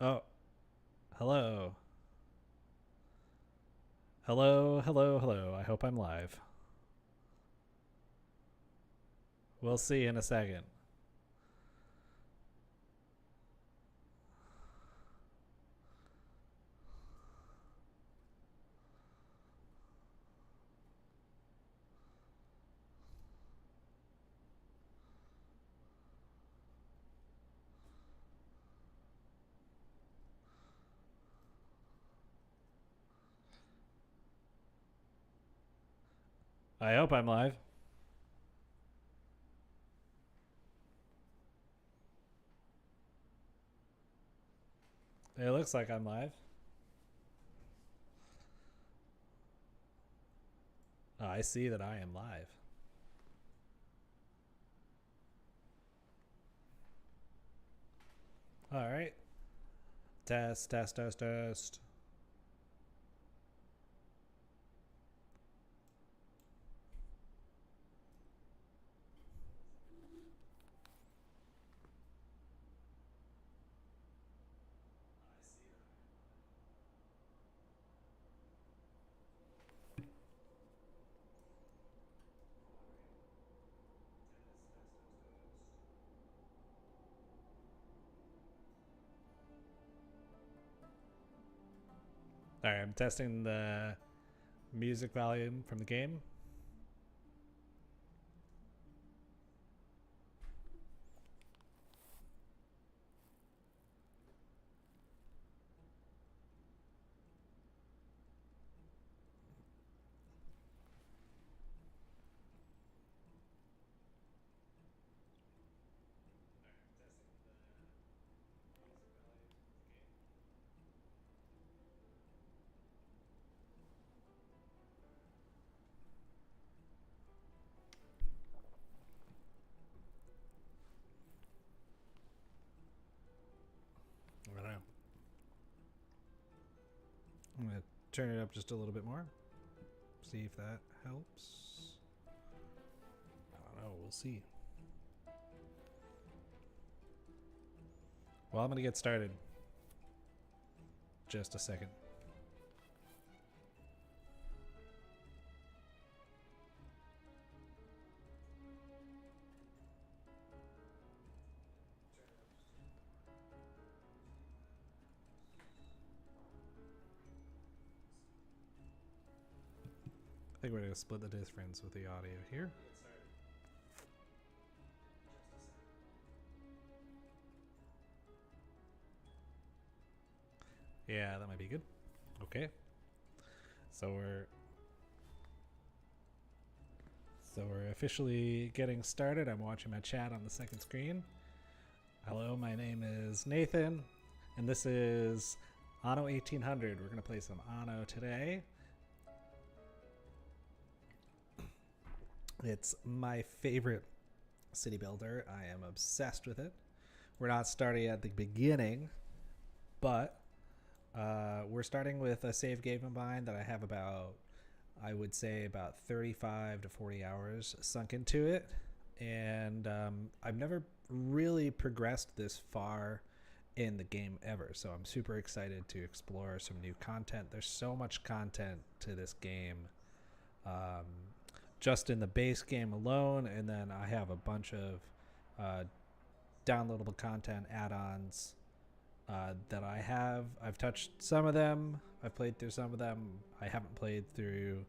Oh, hello. Hello, hello, hello. I hope I'm live. We'll see in a second. I hope I'm live. It looks like I'm live. Oh, I see that I am live. All right. Test, test, test, test. All right, I'm testing the music volume from the game. I don't know. I'm going to turn it up just a little bit more. See if that helps. I don't know. We'll see. Well, I'm going to get started. Just a second. I think we're going to split the difference with the audio here. Yeah, that might be good. Okay. So we're officially getting started. I'm watching my chat on the second screen. Hello, my name is Nathan, and this is Anno 1800. We're going to play some Anno today. It's my favorite city builder. I am obsessed with it. We're not starting at the beginning, but we're starting with a save game in mind that I have I would say about 35 to 40 hours sunk into it. And I've never really progressed this far in the game ever. So I'm super excited to explore some new content. There's so much content to this game. Just in the base game alone, and then I have a bunch of downloadable content add-ons that I have. I've touched some of them. I've played through some of them. I haven't played through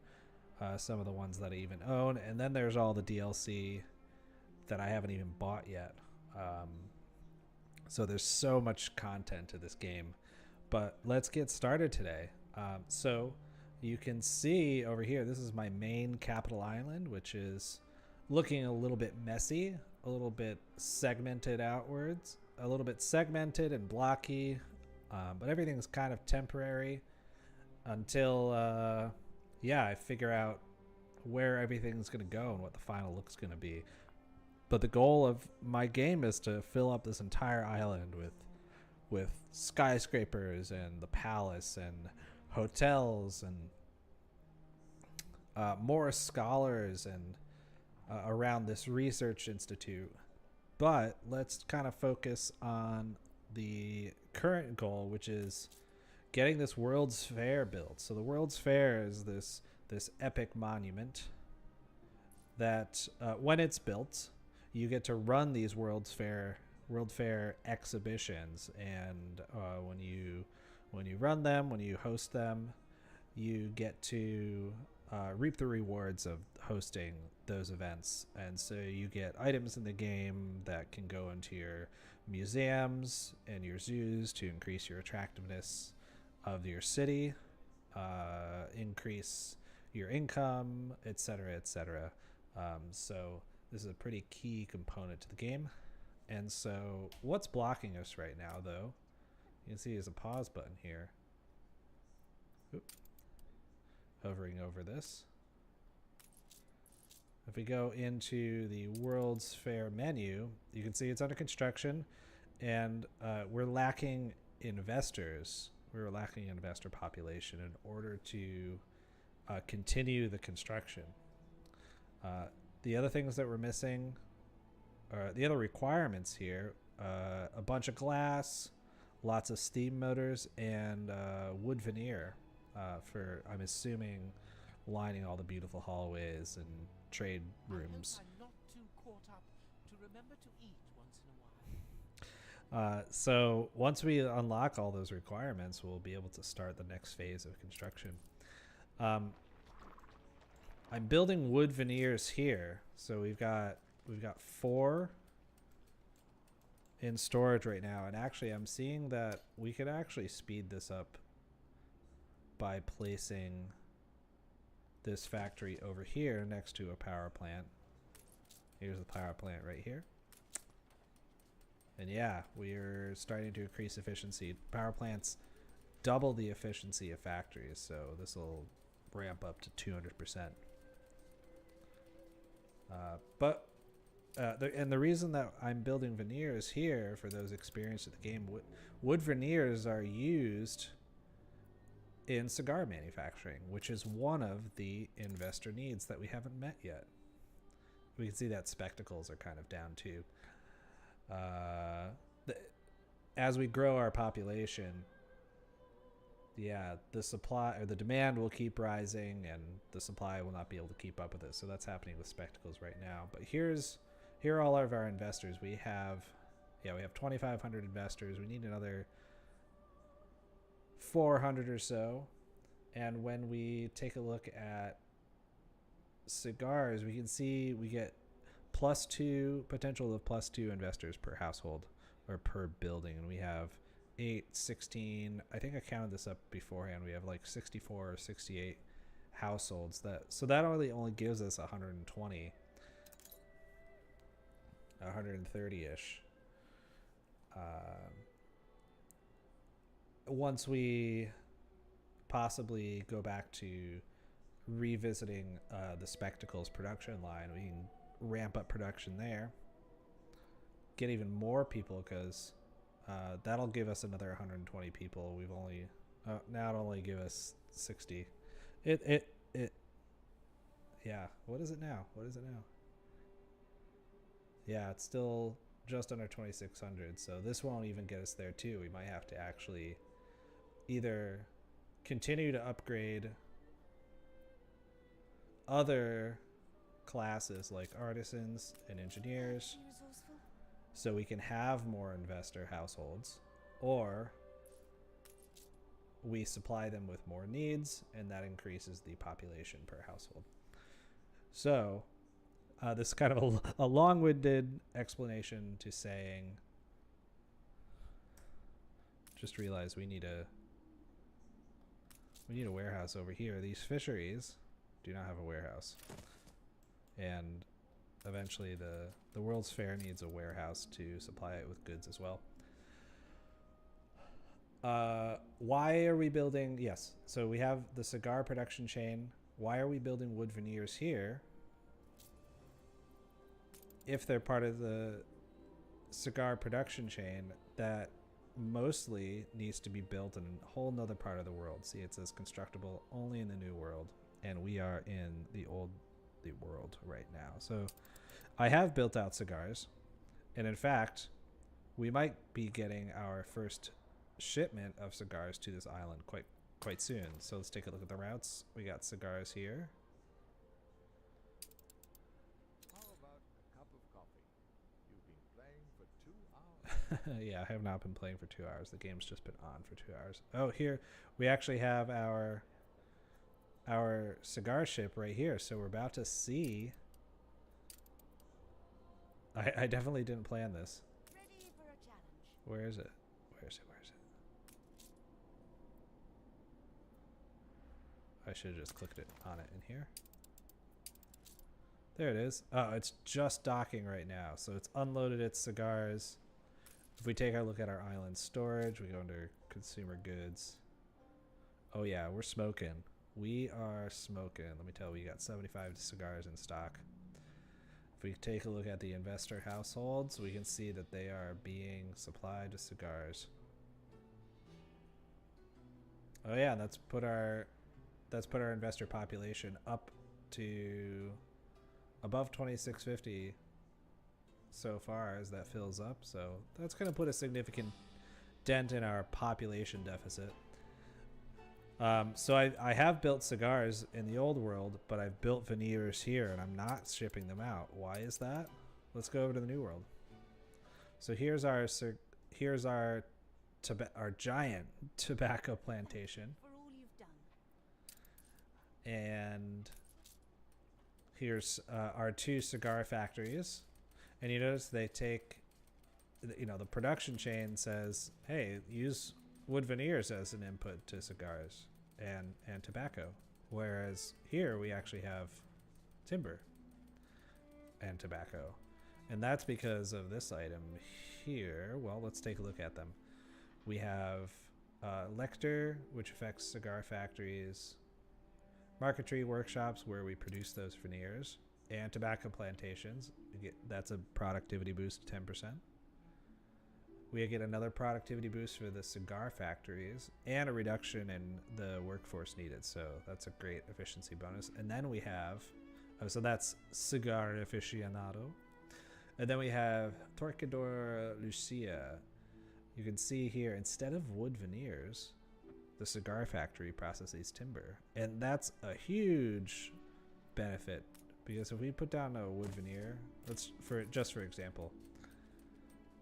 some of the ones that I even own. And then there's all the DLC that I haven't even bought yet. So there's so much content to this game. But let's get started today. So you can see over here, this is my main capital island, which is looking a little bit messy, a little bit segmented outwards, a little bit segmented and blocky, but everything's kind of temporary until, I figure out where everything's going to go and what the final look's going to be. But the goal of my game is to fill up this entire island with skyscrapers and the palace and hotels and more scholars and around this research institute. But let's kind of focus on the current goal, which is getting this World's Fair built. So the World's Fair is this epic monument that when it's built, you get to run these World Fair exhibitions, and when you run them, when you host them, you get to reap the rewards of hosting those events. And so you get items in the game that can go into your museums and your zoos to increase your attractiveness of your city, increase your income, etc., etc. So this is a pretty key component to the game. And so what's blocking us right now, though, you can see there's a pause button here. Oop. Hovering over this. If we go into the World's Fair menu, you can see it's under construction, and we're lacking investors. We're lacking investor population in order to continue the construction. The other things that we're missing, the other requirements here, a bunch of glass, lots of steam motors, and wood veneer for, I'm assuming, lining all the beautiful hallways and trade rooms. I'm not too caught up to remember to eat once in a while. So once we unlock all those requirements, we'll be able to start the next phase of construction. I'm building wood veneers here, so we've got 4 in storage right now, and actually I'm seeing that we could actually speed this up by placing this factory over here next to a power plant. Here's the power plant right here. And yeah, we're starting to increase efficiency. Power plants double the efficiency of factories, so this will ramp up to 200%. And the reason that I'm building veneers here, for those experienced at the game, wood veneers are used in cigar manufacturing, which is one of the investor needs that we haven't met yet. We can see that spectacles are kind of down too. As we grow our population, yeah, the supply or the demand will keep rising, and the supply will not be able to keep up with it. So that's happening with spectacles right now. But here are all of our investors. We have 2,500 investors. We need another 400 or so. And when we take a look at cigars, we can see we get potential of +2 investors per household or per building. And we have 8, 16, I think I counted this up beforehand. We have like 64 or 68 households. That only gives us 130-ish. Once we possibly go back to revisiting the spectacles production line, we can ramp up production there, get even more people, because that'll give us another 120 people. We've only now it'll only give us 60. Yeah, what is it now? Yeah, it's still just under 2,600, so this won't even get us there too. We might have to actually either continue to upgrade other classes like artisans and engineers so we can have more investor households, or we supply them with more needs, and that increases the population per household. So this is kind of a long-winded explanation to saying, just realize we need a warehouse over here. These fisheries do not have a warehouse, and eventually the World's Fair needs a warehouse to supply it with goods as well. Why are we building? Yes, so we have the cigar production chain. Why are we building wood veneers here if they're part of the cigar production chain that mostly needs to be built in a whole nother part of the world? See, it says constructible only in the New World, and we are in the world right now. So I have built out cigars, and in fact we might be getting our first shipment of cigars to this island quite soon. So let's take a look at the routes. We got cigars here. How about a cup of coffee? You've been playing for 2 hours. Yeah, I have not been playing for 2 hours. The game's just been on for 2 hours. Oh, here we actually have our cigar ship right here. So we're about to see. I definitely didn't plan this. Ready for a challenge. Where is it? Where is it? Where is it? I should have just clicked it on it in here. There it is. Oh, it's just docking right now. So it's unloaded its cigars. If we take a look at our island storage, we go under consumer goods. Oh yeah, we're smoking. We are smoking. Let me tell you, we got 75 cigars in stock. If we take a look at the investor households, we can see that they are being supplied with cigars. Oh yeah, that's put our investor population up to above 2650 so far as that fills up. So that's going to put a significant dent in our population deficit. So I have built cigars in the old world, but I've built veneers here and I'm not shipping them out. Why is that? Let's go over to the new world. So here's our giant tobacco plantation. For all you've done. And here's our 2 cigar factories. And you notice they take, the production chain says, hey, use wood veneers as an input to cigars and tobacco. Whereas here we actually have timber and tobacco. And that's because of this item here. Well, let's take a look at them. We have Lecter, which affects cigar factories, marquetry workshops where we produce those veneers, and tobacco plantations. That's a productivity boost of 10%. We get another productivity boost for the cigar factories and a reduction in the workforce needed. So that's a great efficiency bonus. And then we have, so that's Cigar Aficionado. And then we have Torquedor Lucia. You can see here, instead of wood veneers, the cigar factory processes timber. And that's a huge benefit, because if we put down a wood veneer, just for example,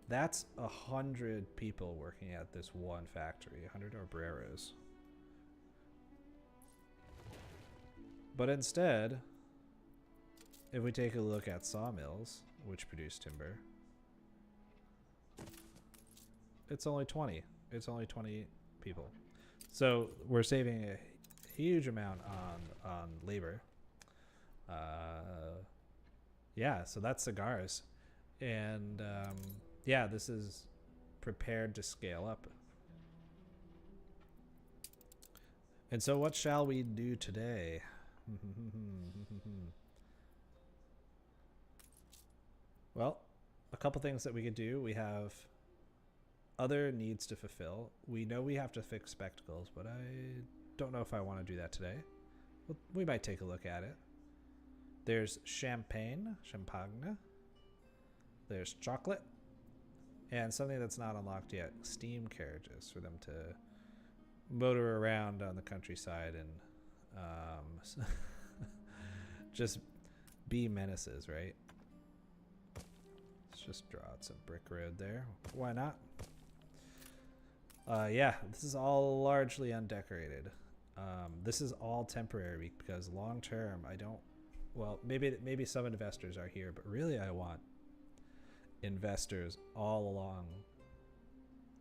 that's 100 people working at this one factory, 100 obreros. But instead, if we take a look at sawmills, which produce timber, it's only 20. It's only 20 people. So we're saving a huge amount on labor. Yeah, so that's cigars. And yeah, this is prepared to scale up. And so what shall we do today? Well, a couple things that we could do. We have other needs to fulfill. We know we have to fix spectacles, but I don't know if I want to do that today. Well, we might take a look at it. There's champagne. There's chocolate. And something that's not unlocked yet, steam carriages for them to motor around on the countryside and just be menaces, right? Let's just draw out some brick road there. Why not? Yeah, this is all largely undecorated. This is all temporary because long term I don't, well, maybe some investors are here, but really I want investors all along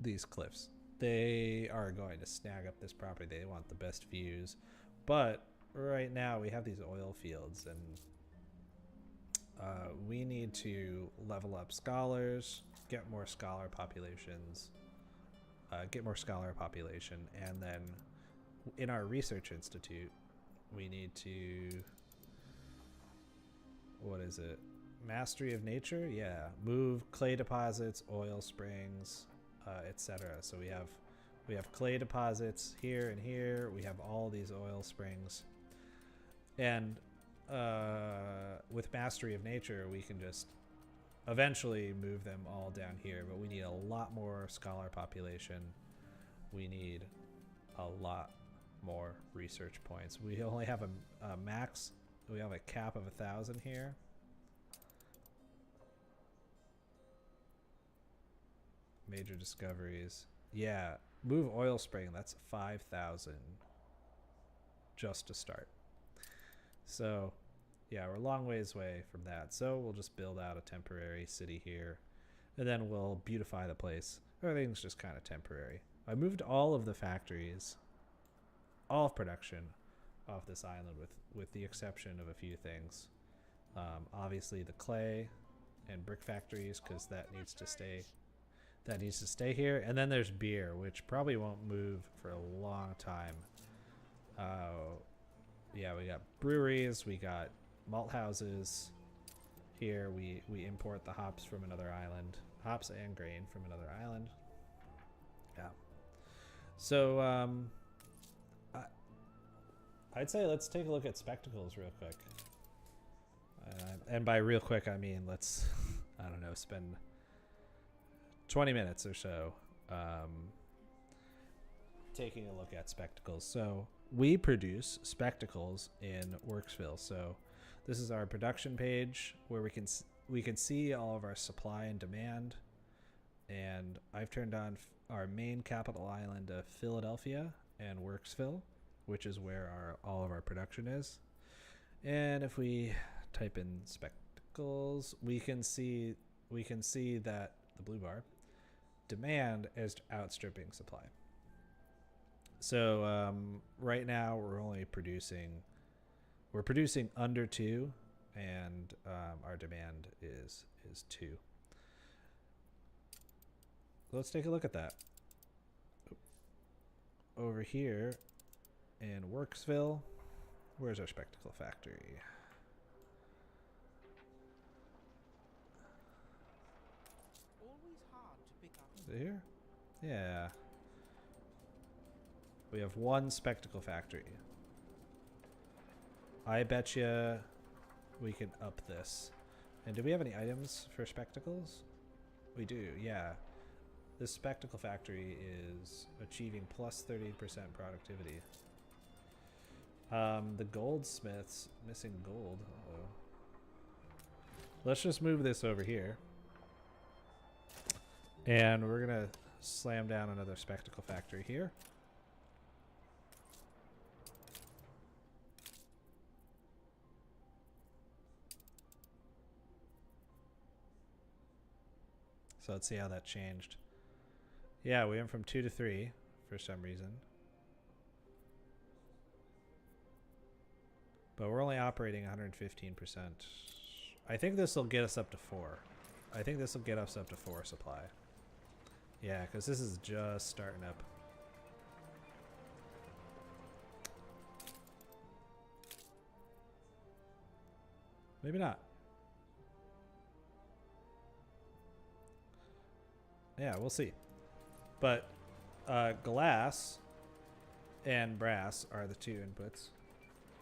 these cliffs. They are going to snag up this property. They want the best views. But right now we have these oil fields and we need to level up scholars, get more scholar populations, and then in our research institute we need to, what is it? Mastery of nature? Yeah. Move clay deposits, oil springs, etc. So we have clay deposits here and here. We have all these oil springs. And with mastery of nature, we can just eventually move them all down here, but we need a lot more scholar population. we need a lot more research points. We only have a max. We have a cap of 1,000 here. Major discoveries. Yeah, move oil spring. That's 5,000 just to start. So, yeah, we're a long ways away from that. So we'll just build out a temporary city here, and then we'll beautify the place. Everything's just kind of temporary. I moved all of the factories, all of production, off this island with the exception of a few things. Obviously the clay and brick factories, because that needs to stay. That needs to stay here. And then there's beer, which probably won't move for a long time. Yeah, we got breweries, we got malt houses. Here we import the hops from another island. Hops and grain from another island. Yeah. So I'd say let's take a look at spectacles real quick. And by real quick, I mean let's, I don't know, spend 20 minutes or so taking a look at spectacles. So we produce spectacles in Worksville. So this is our production page where we can see all of our supply and demand. And I've turned on our main capital island of Philadelphia and Worksville, which is where all of our production is. And if we type in spectacles, we can see that the blue bar demand is outstripping supply. So right now we're producing under 2, and our demand is 2. Let's take a look at that. Over here in Worksville, where's our spectacle factory? Always hard to pick up. Is it here? Yeah. We have 1 spectacle factory. I bet you we can up this. And do we have any items for spectacles? We do, yeah. This spectacle factory is achieving plus 30% productivity. The goldsmith's missing gold. Uh-oh. Let's just move this over here. And we're gonna slam down another spectacle factory here. So let's see how that changed. Yeah, we went from 2 to 3 for some reason. But we're only operating 115%. I think this will get us up to 4. I think this will get us up to 4 supply. Yeah, because this is just starting up. Maybe not. Yeah, we'll see. But glass and brass are the 2 inputs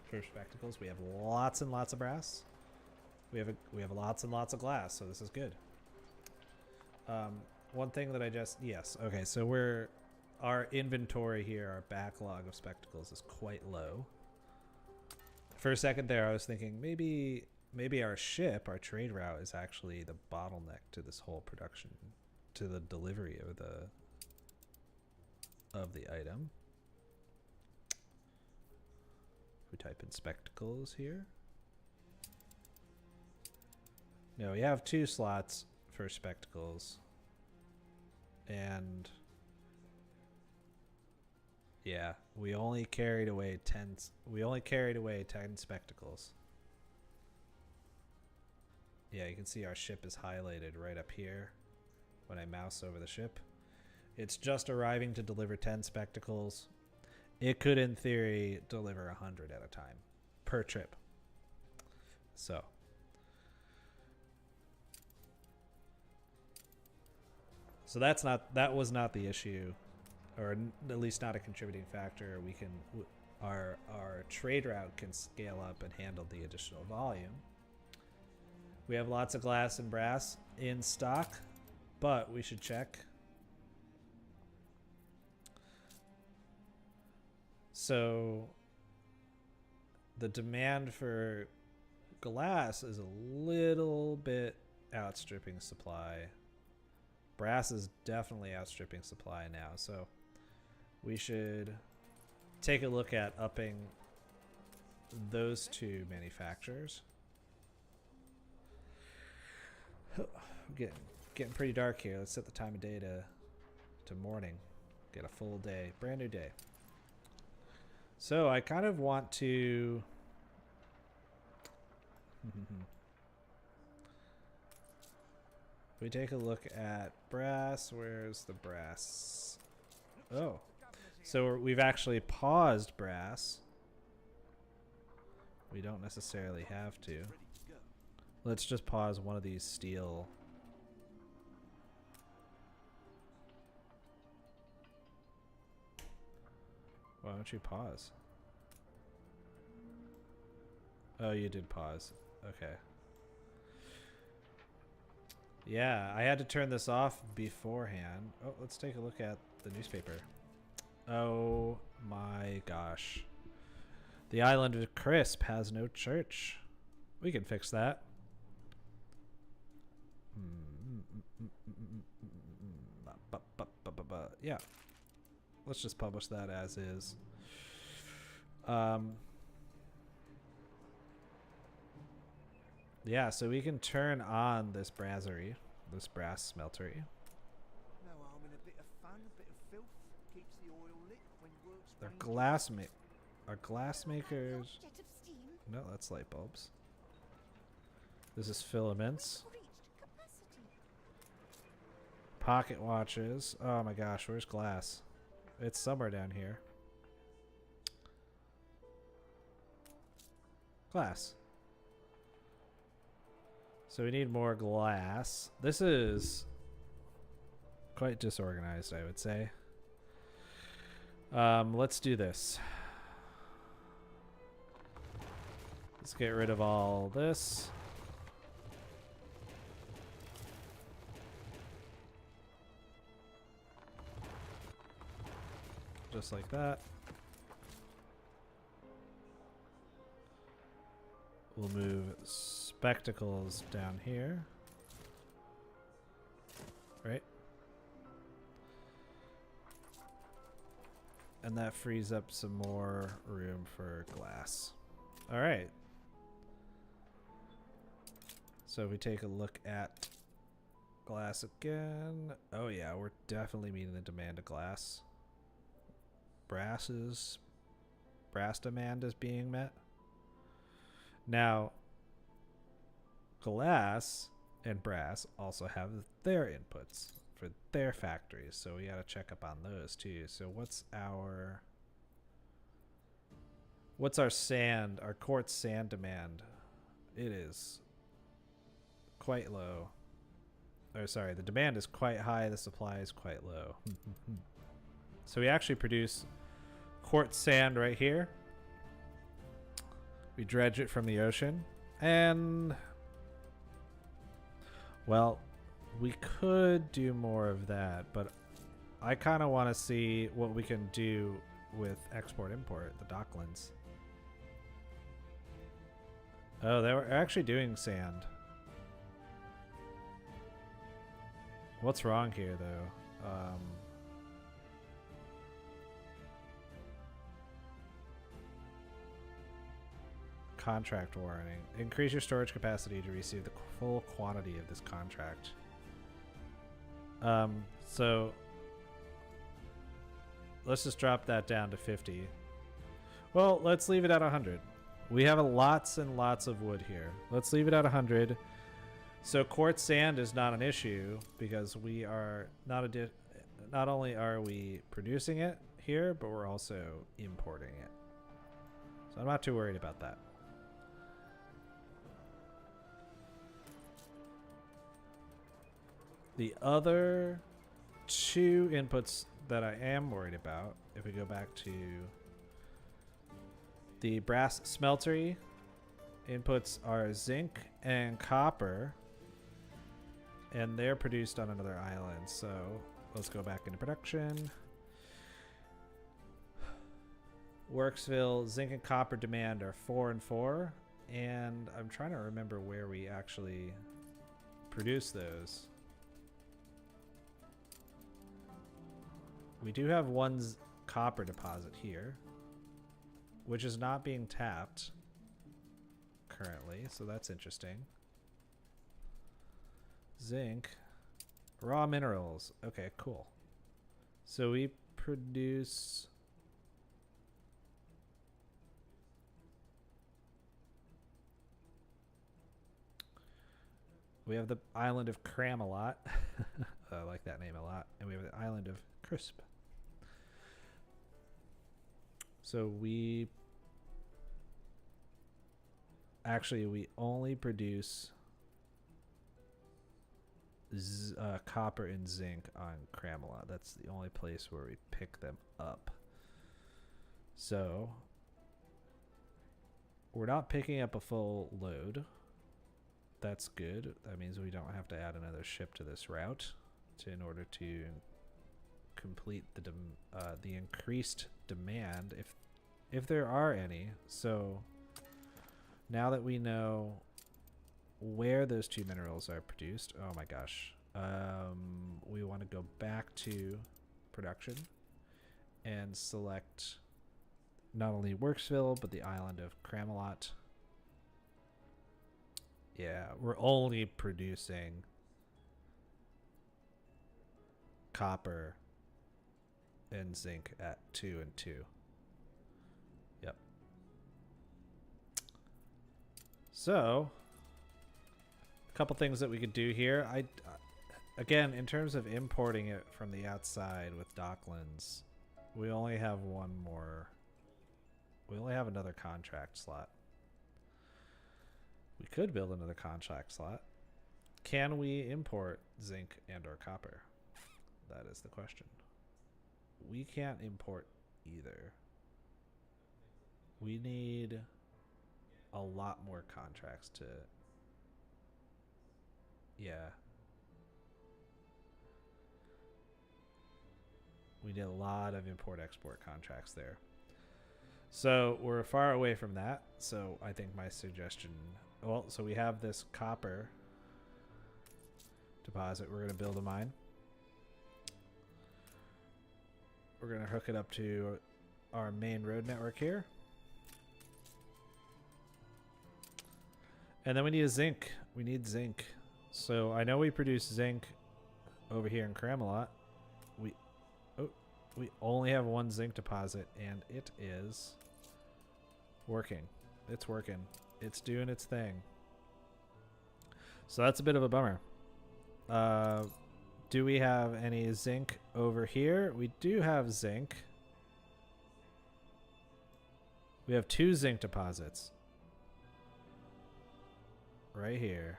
for spectacles. We have lots and lots of brass. We have lots and lots of glass, so this is good. One thing that okay, so our inventory here, our backlog of spectacles is quite low. For a second there, I was thinking maybe our ship, our trade route, is actually the bottleneck to this whole production, to the delivery of the item. If we type in spectacles here. No, we have 2 slots for spectacles. And yeah, we only carried away 10 spectacles. Yeah, you can see our ship is highlighted right up here when I mouse over the ship. It's just arriving to deliver 10 spectacles. It could, in theory, deliver 100 at a time per trip. So that was not the issue, or at least not a contributing factor. Our trade route can scale up and handle the additional volume. We have lots of glass and brass in stock, but we should check. So the demand for glass is a little bit outstripping supply. Brass is definitely outstripping supply now, so we should take a look at upping those two manufacturers. Getting pretty dark here. Let's set the time of day to morning. Get a full day, brand new day. So I kind of want to we take a look at brass. Where's the brass? Oh, so we've actually paused brass. We don't necessarily have to. Let's just pause one of these steel. Why don't you pause? Oh, you did pause. Okay. Yeah, I had to turn this off beforehand. Oh, let's take a look at the newspaper. Oh my gosh. The island of Crisp has no church. We can fix that. Yeah. Let's just publish that as is. Yeah, so we can turn on this brasserie, this brass smeltery. No harm in a bit of fun, a bit of filth. Keeps the oil lit when work's They're ranging. are glass makers. Jet of steam. No, that's light bulbs. This is filaments. Reached capacity. Pocket watches. Oh my gosh, where's glass? It's somewhere down here. Glass. So we need more glass. This is quite disorganized, I would say. Let's do this. Let's get rid of all this. Just like that. We'll move spectacles down here. Right? And that frees up some more room for glass. All right. So if we take a look at glass again. Oh yeah, we're definitely meeting the demand of glass. Brass demand is being met. Now, glass and brass also have their inputs for their factories, so we got to check up on those too. So what's our sand, our quartz sand demand? It is quite low. Or sorry, the demand is quite high, the supply is quite low. So we actually produce quartz sand right here. We dredge it from the ocean, and well, we could do more of that, but I kind of want to see what we can do with export-import, the docklands. Oh, they were actually doing sand. What's wrong here, though? Contract warning. Increase your storage capacity to receive the full quantity of this contract. So let's just drop that down to 50. Well, let's leave it at 100. We have lots and lots of wood here. Let's leave it at 100. So quartz sand is not an issue because we are not only are we producing it here, but we're also importing it. So I'm not too worried about that. The other two inputs that I am worried about, if we go back to the brass smeltery, inputs are zinc and copper, and they're produced on another island. So let's go back into production. Worksville, zinc and copper demand are 4 and 4. And I'm trying to remember where we actually produce those. We do have one copper deposit here, which is not being tapped currently, so that's interesting. Zinc, raw minerals. Okay, cool. So we produce... We have the island of Cramalot. I like that name a lot. And we have the island of Crisp. So we... Actually, we only produce copper and zinc on Cramalot. That's the only place where we pick them up. So we're not picking up a full load. That's good. That means we don't have to add another ship to this route in order to complete the increased demand, if there are any. So now that we know where those two minerals are produced, oh my gosh, we want to go back to production and select not only Worksville but the island of Cramalot. Yeah, we're only producing copper and zinc at 2 and 2. Yep. So, a couple things that we could do here. Again, in terms of importing it from the outside with Docklands, we only have one more. We only have another contract slot. We could build another contract slot. Can we import zinc and or copper? That is the question. We can't import either. We need a lot more contracts to... Yeah. We need a lot of import-export contracts there. So we're far away from that. So I think my suggestion... Well, so we have this copper deposit. We're going to build a mine. We're going to hook it up to our main road network here. And then we need a zinc. We need zinc. So I know we produce zinc over here in Cramalot. We only have one zinc deposit, and it is working. It's working. It's doing its thing. So that's a bit of a bummer. Do we have any zinc over here? We do have zinc. We have 2 zinc deposits. Right here.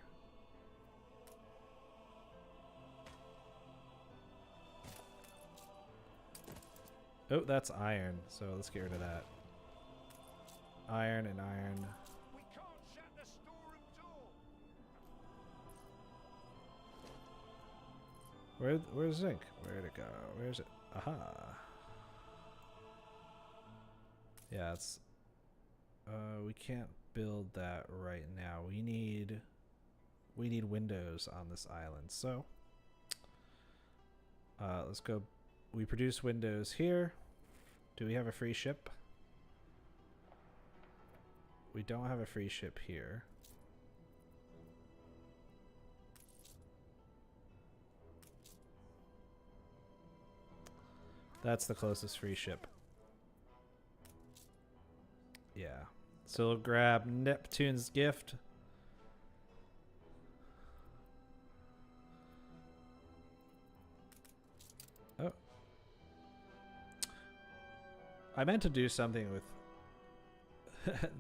Oh, that's iron. So let's get rid of that. Iron and iron. We can't shut the storeroom door. Where's zinc? Where'd it go? Where's it? Aha. Yeah, it's... we can't build that right now. We need windows on this island. So, let's go. We produce windows here. Do we have a free ship? We don't have a free ship here. That's the closest free ship. Yeah. So we'll grab Neptune's Gift. Oh. I meant to do something with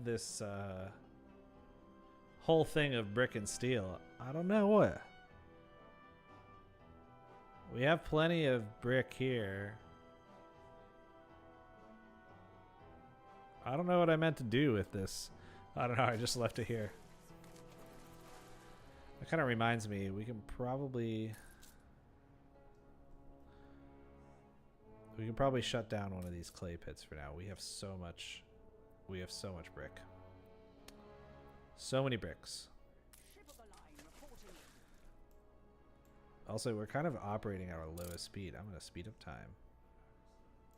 this whole thing of brick and steel. I don't know what. We have plenty of brick here. I don't know what I meant to do with this. I don't know, I just left it here. That kind of reminds me, we can probably... We could probably shut down one of these clay pits for now. We have so much. We have so much brick. So many bricks. Ship of the line reporting in. Also, we're kind of operating at our lowest speed. I'm going to speed up time.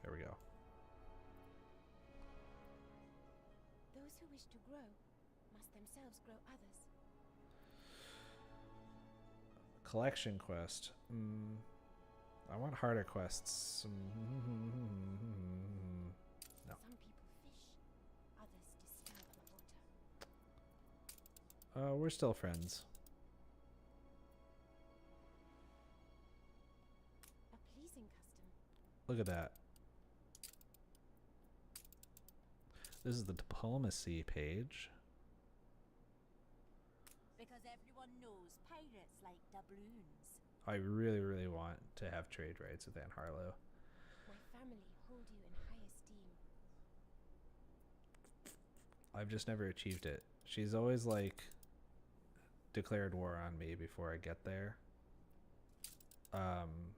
There we go. Those who wish to grow must themselves grow others. Collection quest. I want harder quests. No. Some people fish, others disturb the water. We're still friends. A pleasing custom. Look at that. This is the diplomacy page. Because everyone knows pirates like doubloons. I really, really want to have trade rights with Anne Harlow. My family hold you in high esteem. I've just never achieved it. She's always like declared war on me before I get there. And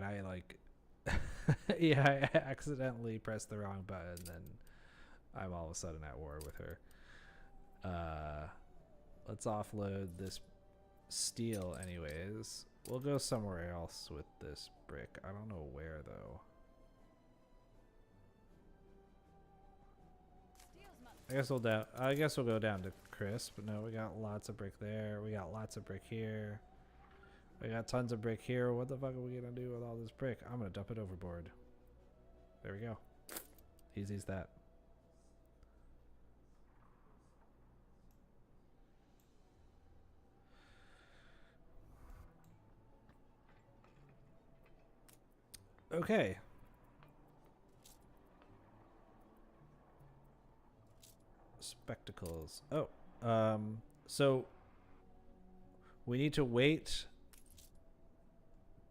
I like yeah, I accidentally pressed the wrong button and I'm all of a sudden at war with her. Let's offload this steel anyways. We'll go somewhere else with this brick. I don't know where though. I guess we'll go down to Chris, but no, we got lots of brick there. We got lots of brick here. We got tons of brick here. What the fuck are we gonna do with all this brick? I'm gonna dump it overboard. There we go. Easy as that. Okay. Spectacles. Oh, so we need to wait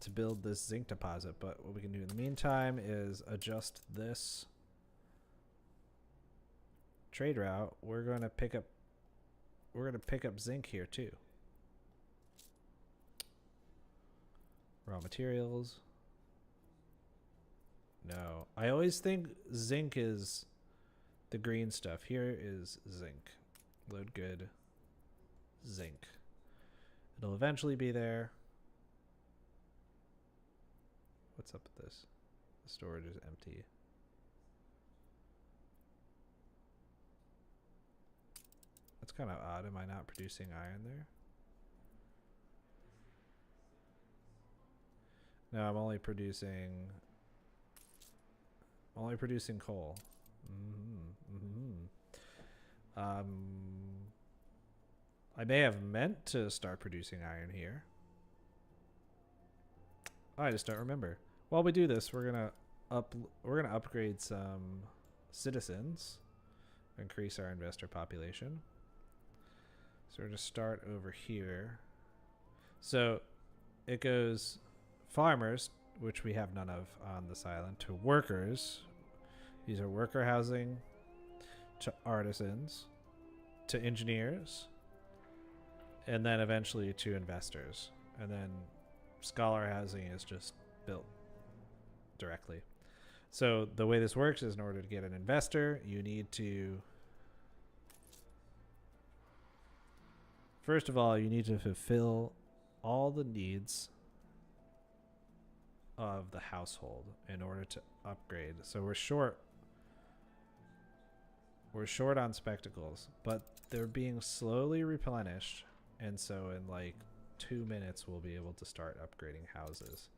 to build this zinc deposit, but what we can do in the meantime is adjust this trade route. We're going to pick up zinc here too. Raw materials. No, I always think zinc is the green stuff. Here is zinc. Load good. Zinc. It'll eventually be there. What's up with this? The storage is empty. That's kind of odd. Am I not producing iron there? No, I'm only producing coal. I may have meant to start producing iron here. I just don't remember. While we do this, we're gonna upgrade some citizens, increase our investor population. So we're gonna start over here. So it goes farmers, which we have none of on this island, to workers. These are worker housing, to artisans, to engineers, and then eventually to investors. And then scholar housing is just built directly. So the way this works is in order to get an investor, you need to, first of all, you need to fulfill all the needs of the household in order to upgrade. So we're short on spectacles, but they're being slowly replenished, and so in like 2 minutes we'll be able to start upgrading houses.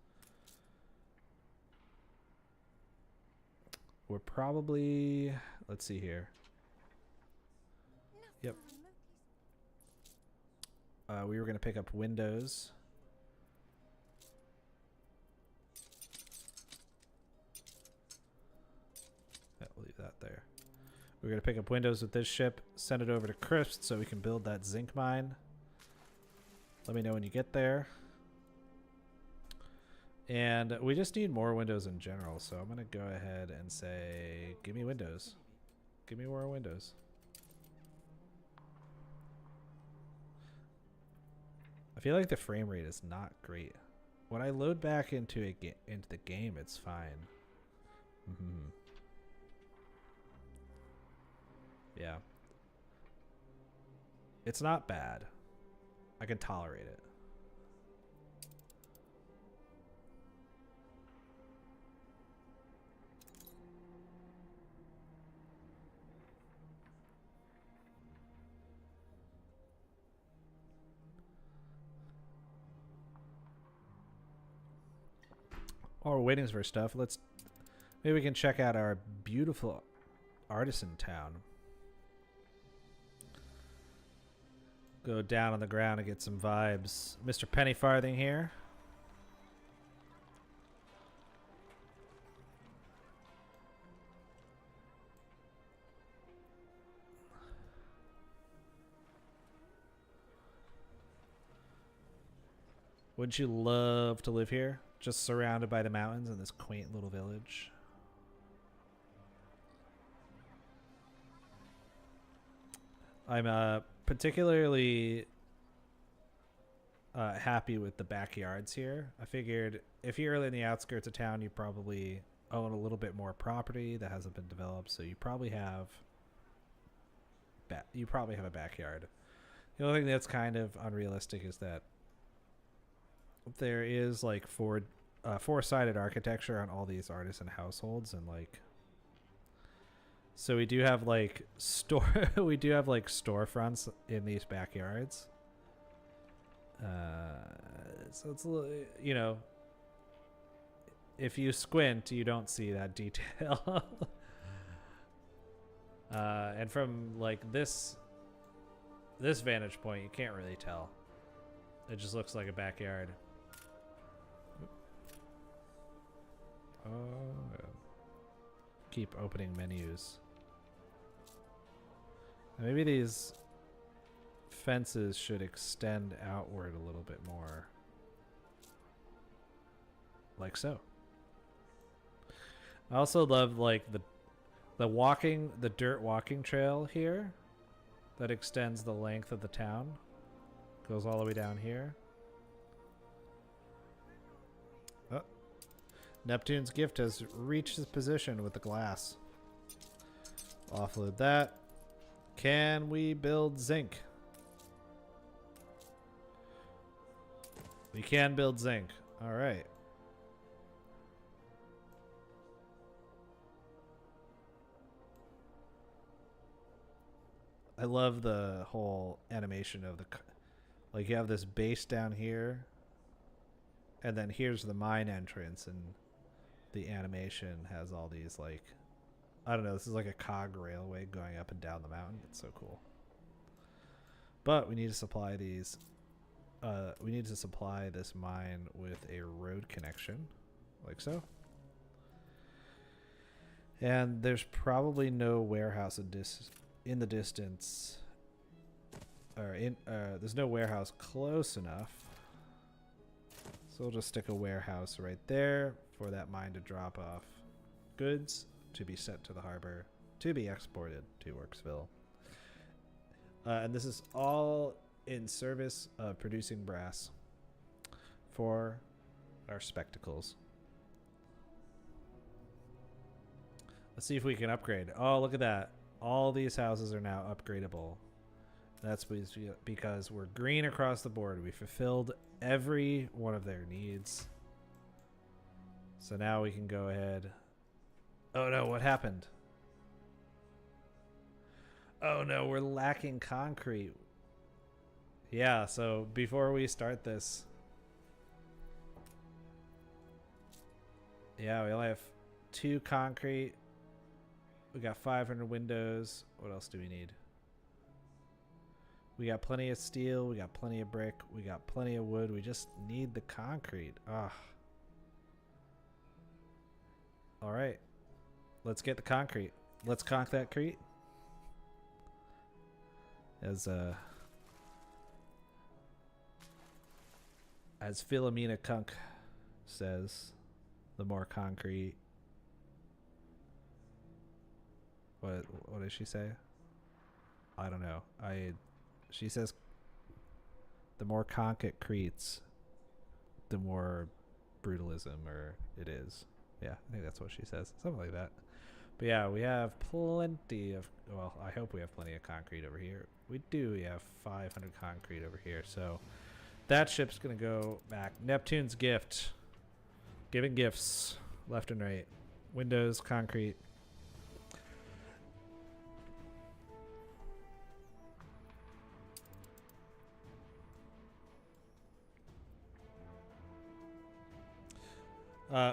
We're probably, let's see here. Yep. We were going to pick up windows. Yeah, we'll leave that there. We're going to pick up windows with this ship, send it over to Crisp so we can build that zinc mine. Let me know when you get there. And we just need more windows in general, so I'm going to go ahead and say, give me windows. Give me more windows. I feel like the frame rate is not great when I load back into into the game, it's fine. Yeah. It's not bad. I can tolerate it. While we're waiting for stuff, maybe we can check out our beautiful artisan town. Go down on the ground and get some vibes. Mr. Pennyfarthing here. Wouldn't you love to live here? Just surrounded by the mountains in this quaint little village. I'm particularly happy with the backyards here. I figured if you're in the outskirts of town, you probably own a little bit more property that hasn't been developed, so you probably have a backyard. The only thing that's kind of unrealistic is that there is like four-sided architecture on all these artisan households, and like, so we do have like storefronts in these backyards. So it's a little, you know, if you squint, you don't see that detail. And from like this vantage point, you can't really tell. It just looks like a backyard. Oh, keep opening menus. Maybe these fences should extend outward a little bit more. Like so. I also love like the dirt walking trail here that extends the length of the town. Goes all the way down here. Oh. Neptune's gift has reached its position with the glass. Offload that. Can we build zinc? We can build zinc. All right. I love the whole animation of like you have this base down here, and then here's the mine entrance, and the animation has all these like, I don't know, this is like a cog railway going up and down the mountain. It's so cool. But we need to supply these we need to supply this mine with a road connection, like so. And there's probably no warehouse in the distance, or there's no warehouse close enough. So we'll just stick a warehouse right there for that mine to drop off goods to be sent to the harbor to be exported to Orcsville. And this is all in service of producing brass for our spectacles. Let's see if we can upgrade. Oh, look at that. All these houses are now upgradable. That's because we're green across the board. We fulfilled every one of their needs. So now we can go ahead. Oh no, what happened? Oh no, we're lacking concrete. Yeah, so before we start this, yeah, we only have 2 concrete. We got 500 windows. What else do we need? We got plenty of steel. We got plenty of brick. We got plenty of wood. We just need the concrete. Ah. All right. Let's get the concrete. Let's conk that crete. As Philomena Kunk says, the more concrete. What does she say? I don't know. She says the more conk it creates, the more brutalism, or it is. Yeah, I think that's what she says. Something like that. But yeah, we have plenty of, well, I hope we have plenty of concrete over here. We do. We have 500 concrete over here. So that ship's going to go back. Neptune's gift. Giving gifts left and right. Windows, concrete.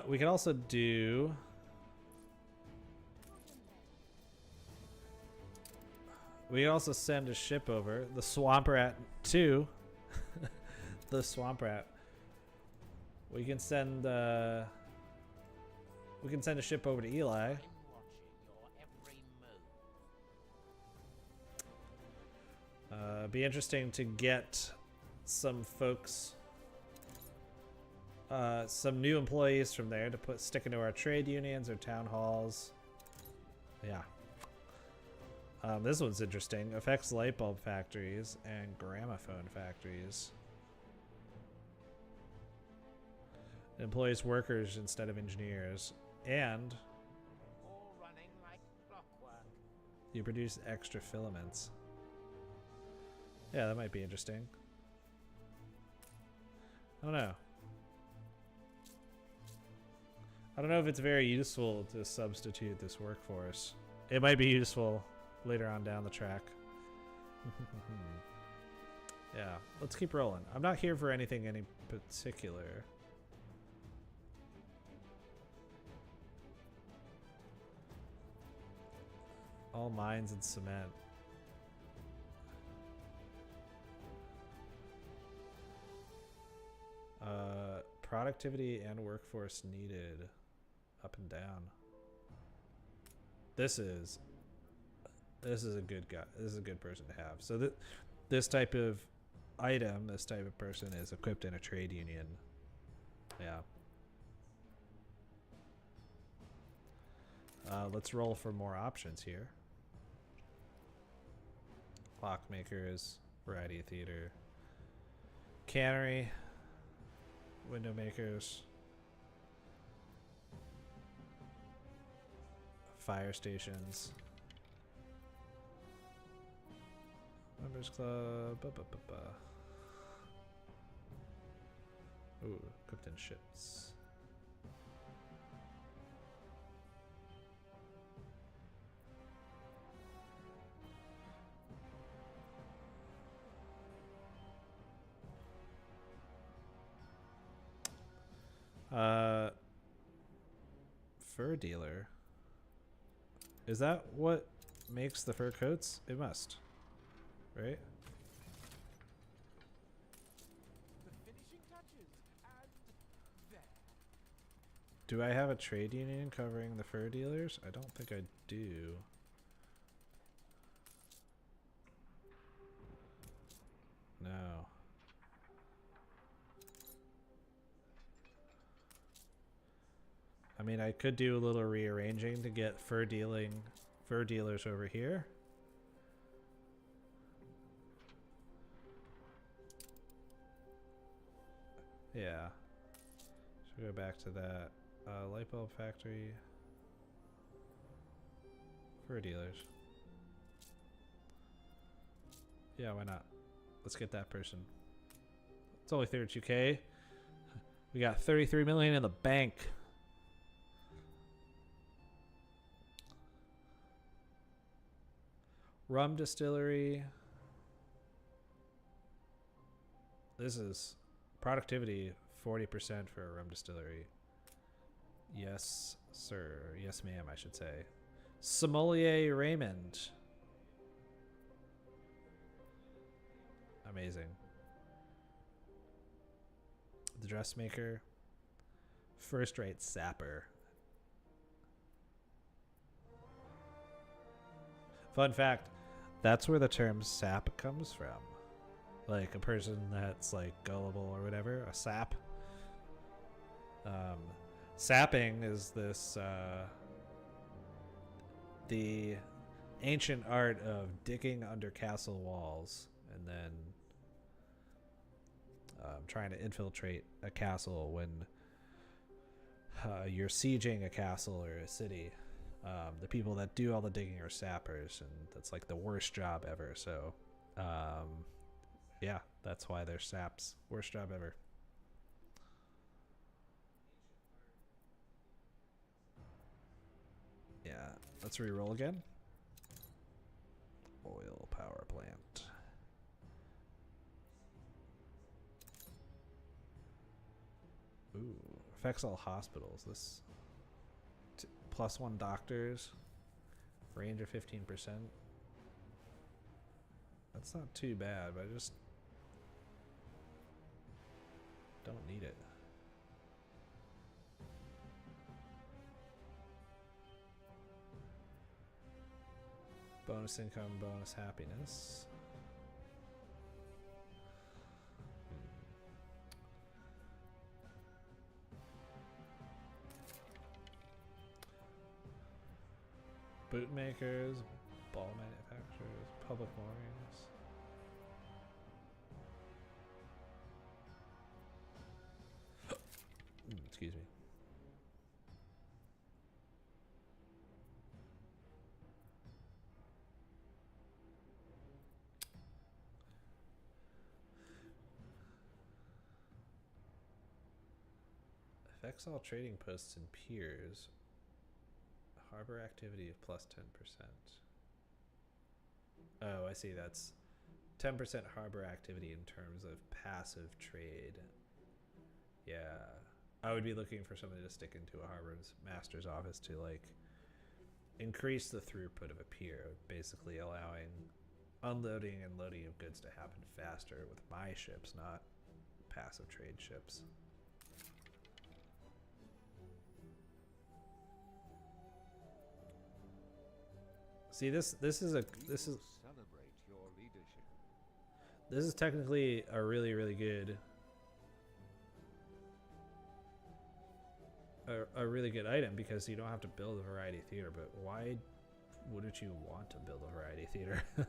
We can also do... We can also send a ship over. The Swamp Rat 2. The Swamp Rat. We can send a ship over to Eli. I'm watching your every move. Be interesting to get some folks, some new employees from there to stick into our trade unions or town halls. Yeah. This one's interesting. Affects light bulb factories and gramophone factories. It employs workers instead of engineers. And All running like clockwork. you produce extra filaments. Yeah, that might be interesting. I don't know. I don't know if it's very useful to substitute this workforce. It might be useful later on down the track. Yeah, let's keep rolling. I'm not here for anything any particular. All mines and cement. Productivity and workforce needed. Up and down. This is a good guy. This is a good person to have. So this type of item, this type of person is equipped in a trade union. Yeah. Let's roll for more options here. Clockmakers, variety of theater, cannery, window makers, fire stations, members club. Ooh, cooked in ships. Fur dealer. Is that what makes the fur coats? It must. Right? The finishing touches, and there. Do I have a trade union covering the fur dealers? I don't think I do. No. I mean, I could do a little rearranging to get fur dealers over here. Yeah. Should go back to that. Light bulb factory. Fur dealers. Yeah, why not? Let's get that person. It's only 32K. We got 33 million in the bank. Rum distillery. This is productivity 40% for a rum distillery. Yes, sir. Yes, ma'am, I should say. Sommelier Raymond. Amazing. The dressmaker. First rate sapper. Fun fact, that's where the term sap comes from. Like a person that's like gullible or whatever, a sap. Sapping is this the ancient art of digging under castle walls and then trying to infiltrate a castle when you're sieging a castle or a city. The people that do all the digging are sappers, and that's like the worst job ever. So, yeah, that's why they're saps. Worst job ever. Yeah, let's re-roll again. Oil power plant. Ooh, affects all hospitals. This +1 doctors, range of 15%. That's not too bad, but I just don't need it. Bonus income, bonus happiness. Bootmakers, ball manufacturers, public moorings. Excuse me. Affects all trading posts and piers. Harbor activity of +10%. Oh, I see. That's 10% harbor activity in terms of passive trade. Yeah. I would be looking for somebody to stick into a harbor's master's office to like increase the throughput of a pier, basically allowing unloading and loading of goods to happen faster with my ships, not passive trade ships. See, this is Celebrate your leadership. this is technically a really good a really good item because you don't have to build a variety theater. But why wouldn't you want to build a variety theater? You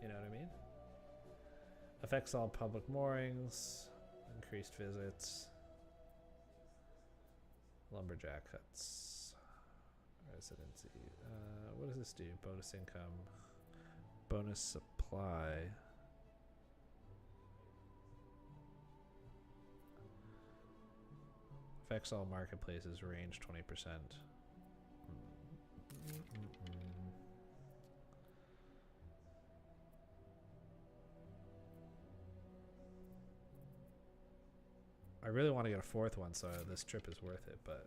know what I mean? Affects all public moorings, increased visits, lumberjack huts, residency. What does this do? Bonus income, bonus supply. Affects all marketplaces, range 20%. I really want to get a fourth one, so this trip is worth it, but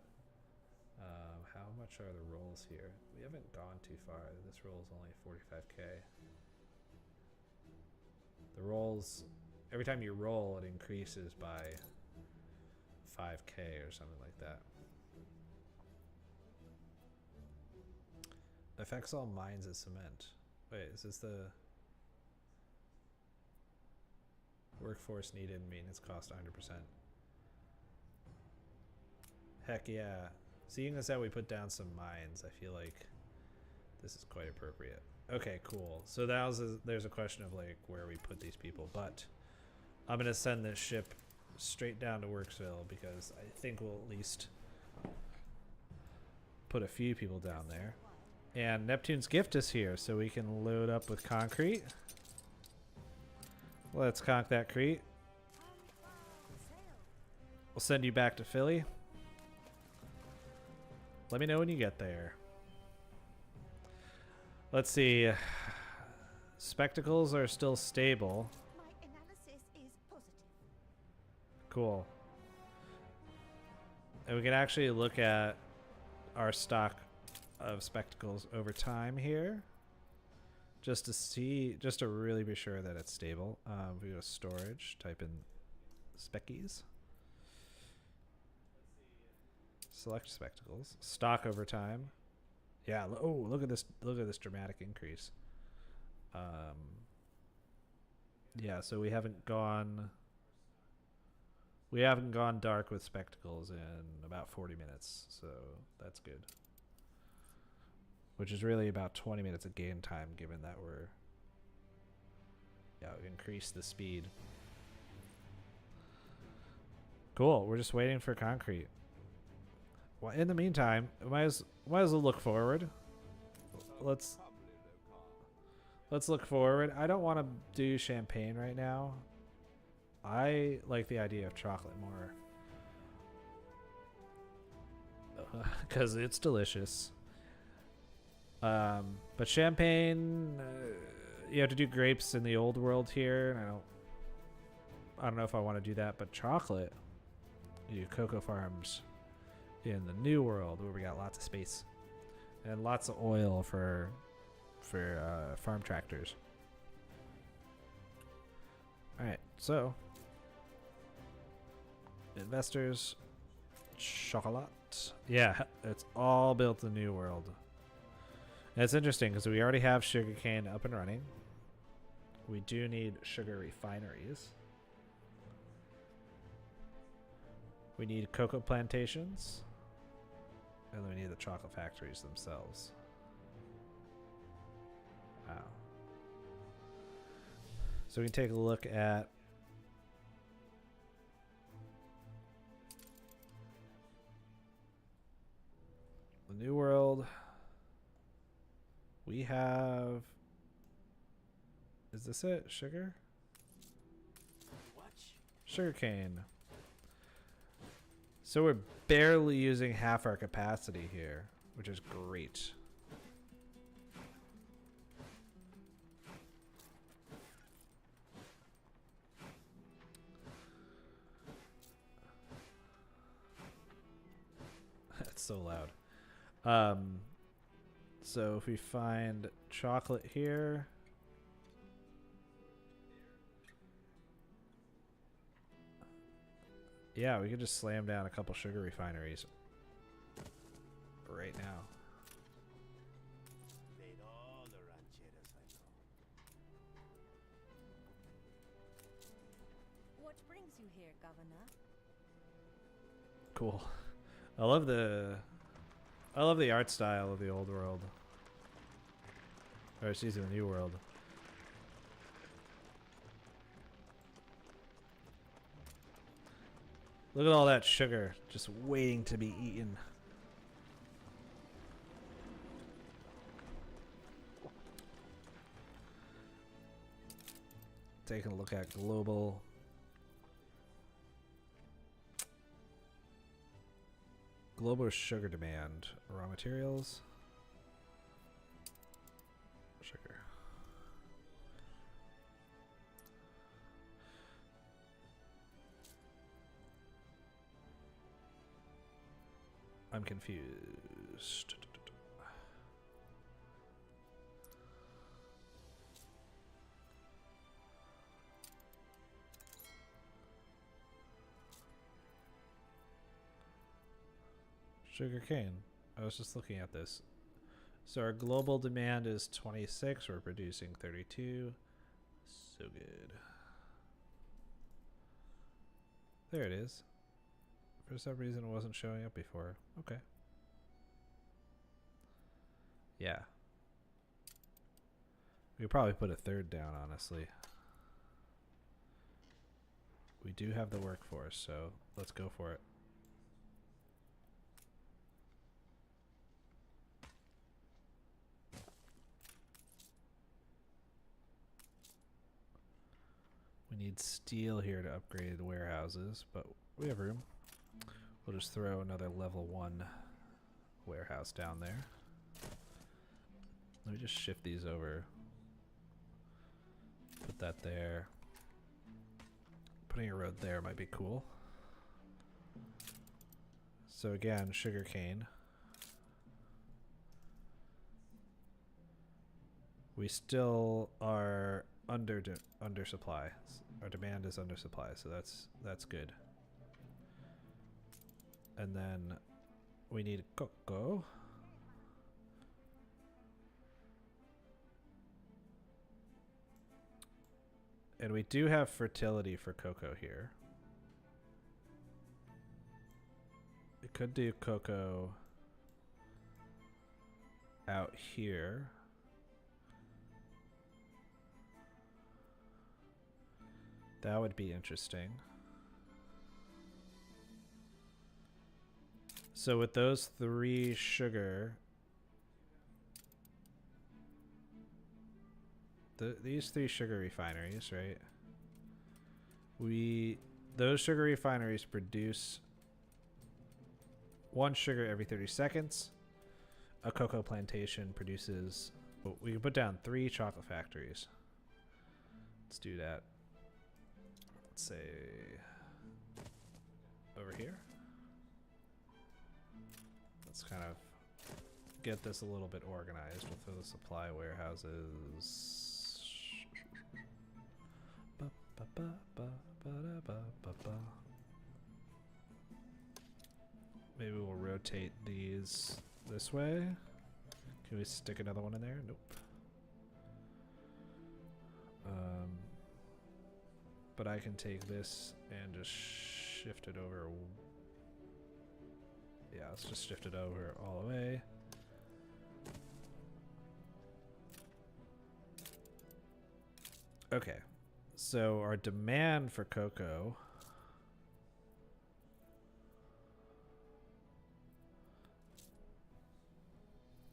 how much are the rolls here? We haven't gone too far. This roll is only 45k. The rolls, every time you roll, it increases by 5k or something like that. Affects all mines as cement. Wait, is this the workforce needed? Maintenance cost 100%. Heck yeah. Seeing as how we put down some mines, I feel like this is quite appropriate. Okay, cool. So that was there's a question of like where we put these people, but I'm gonna send this ship straight down to Worksville because I think we'll at least put a few people down there. And Neptune's gift is here, so we can load up with concrete. Let's conk that crete. We'll send you back to Philly. Let me know when you get there. Let's see. Spectacles are still stable. My analysis is positive. Cool. And we can actually look at our stock of spectacles over time here. Just to see, just to really be sure that it's stable. We go to storage, type in speckies. Select spectacles. Stock over time. Yeah. Oh, look at this! Look at this dramatic increase. Yeah. So we haven't gone dark with spectacles in about 40 minutes. So that's good. Which is really about 20 minutes of gain time, given that we increased the speed. Cool. We're just waiting for concrete. Well, in the meantime, might as well look forward. Let's look forward. I don't want to do champagne right now. I like the idea of chocolate more. Because it's delicious. But champagne, you have to do grapes in the old world here, and I don't know if I want to do that. But chocolate, you do cocoa farms in the new world where we got lots of space and lots of oil for farm tractors. All right, so investors, chocolate. Yeah, it's all built in the new world. And it's interesting because we already have sugarcane up and running. We do need sugar refineries. We need cocoa plantations. And then we need the chocolate factories themselves. Wow. So we can take a look at the new world. We have... Is this it? Sugar? Sugarcane. So we're barely using half our capacity here, which is great. That's so loud. So if we find chocolate here, yeah, we could just slam down a couple sugar refineries right now. What brings you here, Governor? Cool. I love the art style of the old world. Or excuse me, the new world. Look at all that sugar just waiting to be eaten. Taking a look at global sugar demand. Raw materials. Sugar. I'm confused. Sugar cane. I was just looking at this. So our global demand is 26. We're producing 32. So good. There it is. For some reason it wasn't showing up before. Okay. Yeah. We could probably put a third down, honestly. We do have the workforce, so let's go for it. We need steel here to upgrade the warehouses, but we have room. We'll just throw another level 1 warehouse down there. Let me just shift these over. Put that there. Putting a road there might be cool. So again, sugarcane. We still are under supply. Our demand is under supply, so that's good. And then we need cocoa. And we do have fertility for cocoa here. We could do cocoa out here. That would be interesting. So with those 3 sugar, these 3 sugar refineries, right? Those sugar refineries produce 1 sugar every 30 seconds. A cocoa plantation produces, well, we can put down 3 chocolate factories. Let's do that. Let's say over here. Let's kind of get this a little bit organized with the supply warehouses. Maybe we'll rotate these this way. Can we stick another one in there? Nope. But I can take this and just shift it over. Yeah, let's just shift it over all the way. Okay, so our demand for cocoa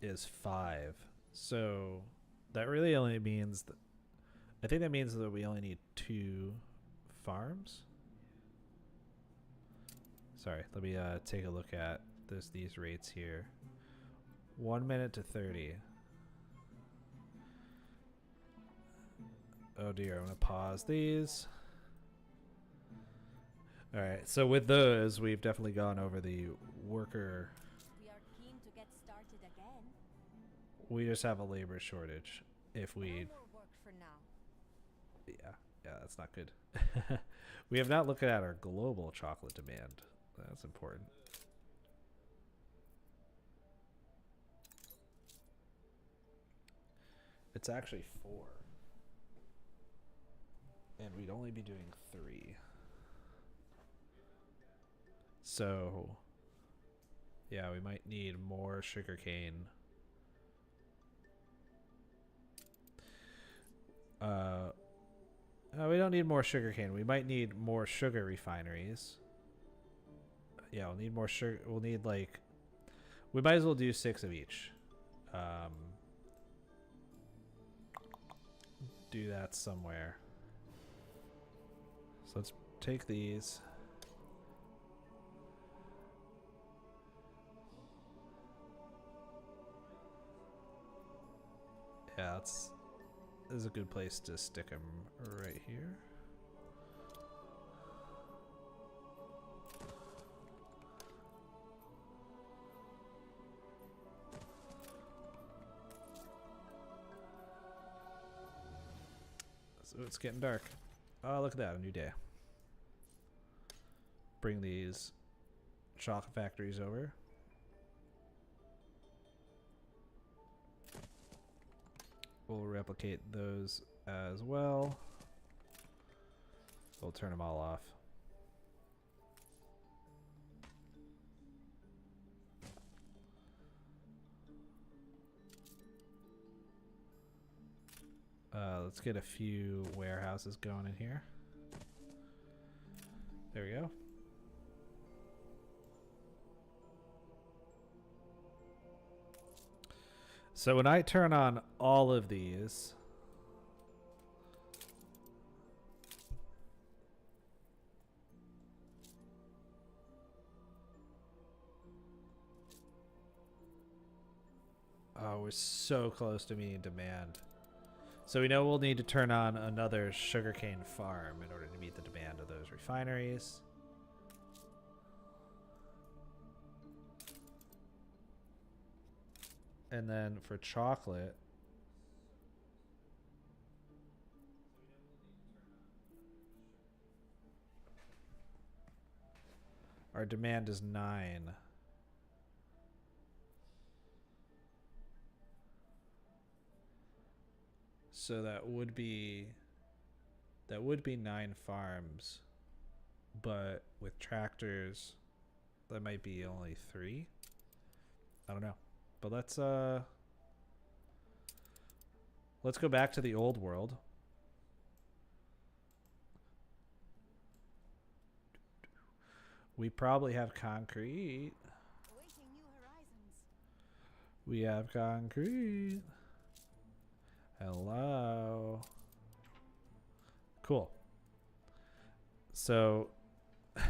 is 5. So that really only means that, I think that means that we only need 2 farms. Sorry, let me take a look at these rates here. 1 minute to 30. Oh dear, I'm gonna pause these. Alright, so with those, we've definitely gone over the worker. We are keen to get started again. We just have a labor shortage. If No we, more work for now. yeah, that's not good. We have not looked at our global chocolate demand. That's important. It's actually 4. And we'd only be doing 3. So, yeah, we might need more sugarcane. We don't need more sugarcane. We might need more sugar refineries. Yeah, we'll need more sugar. We'll need like, we might as well do 6 of each. Do that somewhere. So let's take these. Yeah, this is a good place to stick them right here. So it's getting dark. Oh, look at that, a new day. Bring these chocolate factories over. We'll replicate those as well. We'll turn them all off. Let's get a few warehouses going in here. There we go. So when I turn on all of these, oh, we're so close to meeting demand. So we know we'll need to turn on another sugarcane farm in order to meet the demand of those refineries. And then for chocolate, our demand is 9. So that would be 9 farms, but with tractors, that might be only 3. I don't know. But let's go back to the old world. We probably have concrete. We We have concrete. Hello. Cool. So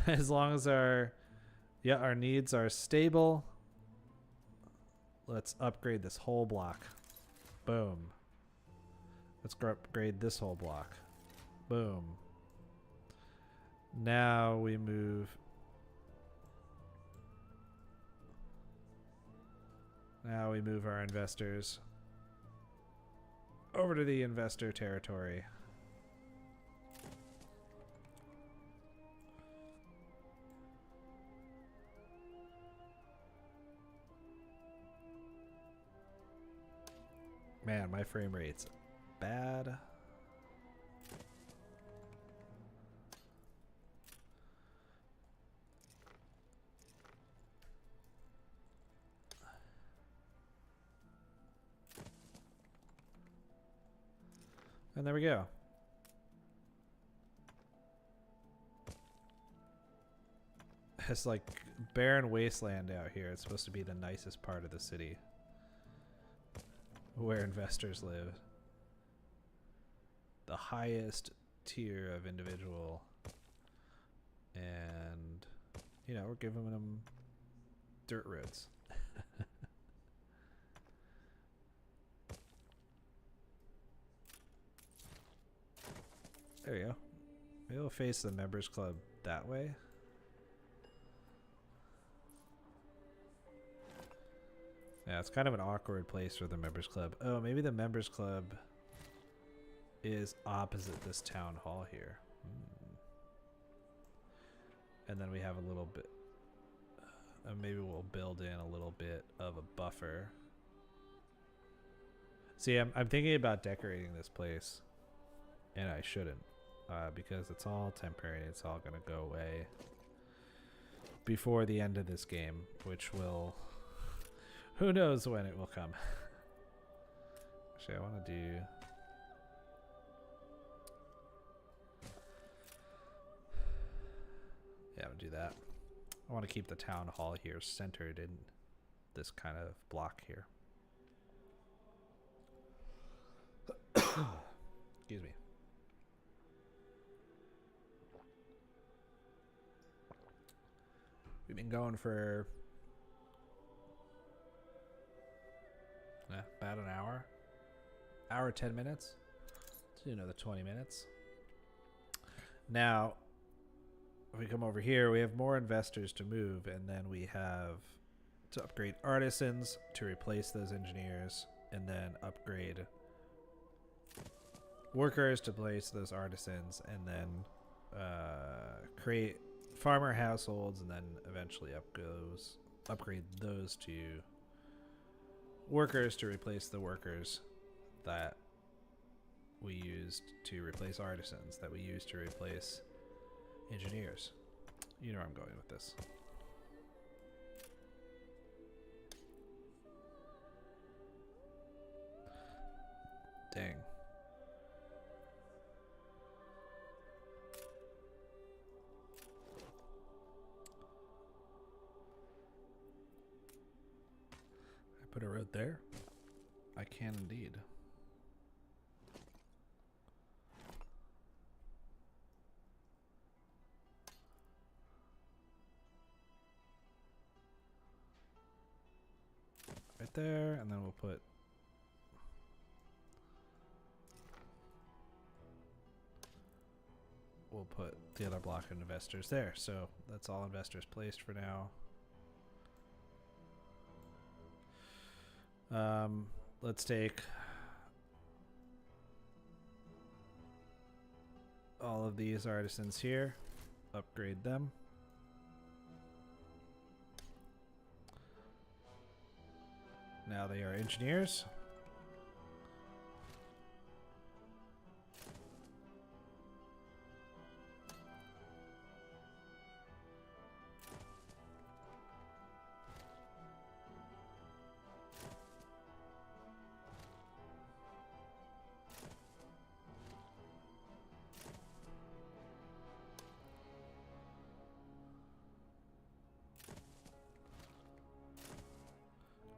as long as our needs are stable, let's upgrade this whole block. Boom. Let's upgrade this whole block. Boom. Now we move. Now we move our investors over to the investor territory. Man, my frame rate's bad. And there we go. It's like barren wasteland out here. It's supposed to be the nicest part of the city where investors live. The highest tier of individual. And, you know, we're giving them dirt roads. There you go. Maybe we'll face the members club that way. Yeah, it's kind of an awkward place for the members club. Oh, maybe the members club is opposite this town hall here. And then we have a little bit. Maybe we'll build in a little bit of a buffer. See, I'm thinking about decorating this place, and I shouldn't, because it's all temporary. It's all gonna go away before the end of this game, which will. Who knows when it will come. Actually, I want to do. Yeah, I'll do that. I want to keep the town hall here centered in this kind of block here. Excuse me. We've been going for about an hour 10 minutes. So another 20 minutes. Now, if we come over here, we have more investors to move, and then we have to upgrade artisans to replace those engineers, and then upgrade workers to place those artisans, and then create farmer households, and then eventually upgrade those to workers to replace the workers that we used to replace artisans, that we used to replace engineers. You know where I'm going with this. Dang. I put a road there. I can indeed. Right there, and then we'll put the other block of investors there. So that's all investors placed for now. Let's take all of these artisans here, upgrade them. Now they are engineers.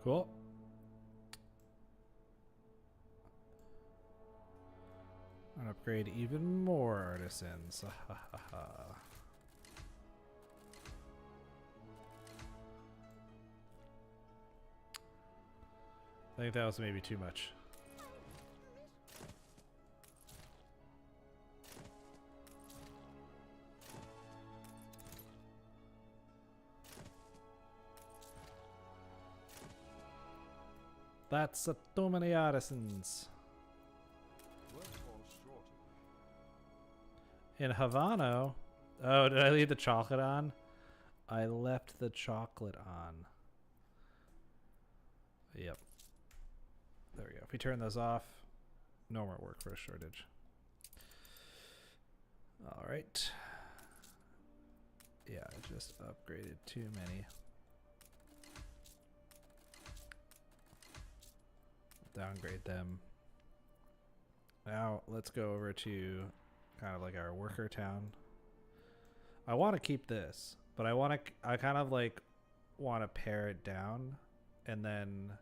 Cool. and upgrade even more artisans. I think that was maybe too much. That's too many artisans. Workforce shortage. In Havana. Oh, did I leave the chocolate on? I left the chocolate on. Yep. There we go. If we turn those off, no more workforce shortage. All right. Yeah, I just upgraded too many. Downgrade them. Now let's go over to kind of like our worker town. I want to keep this, but I kind of like want to pare it down, and then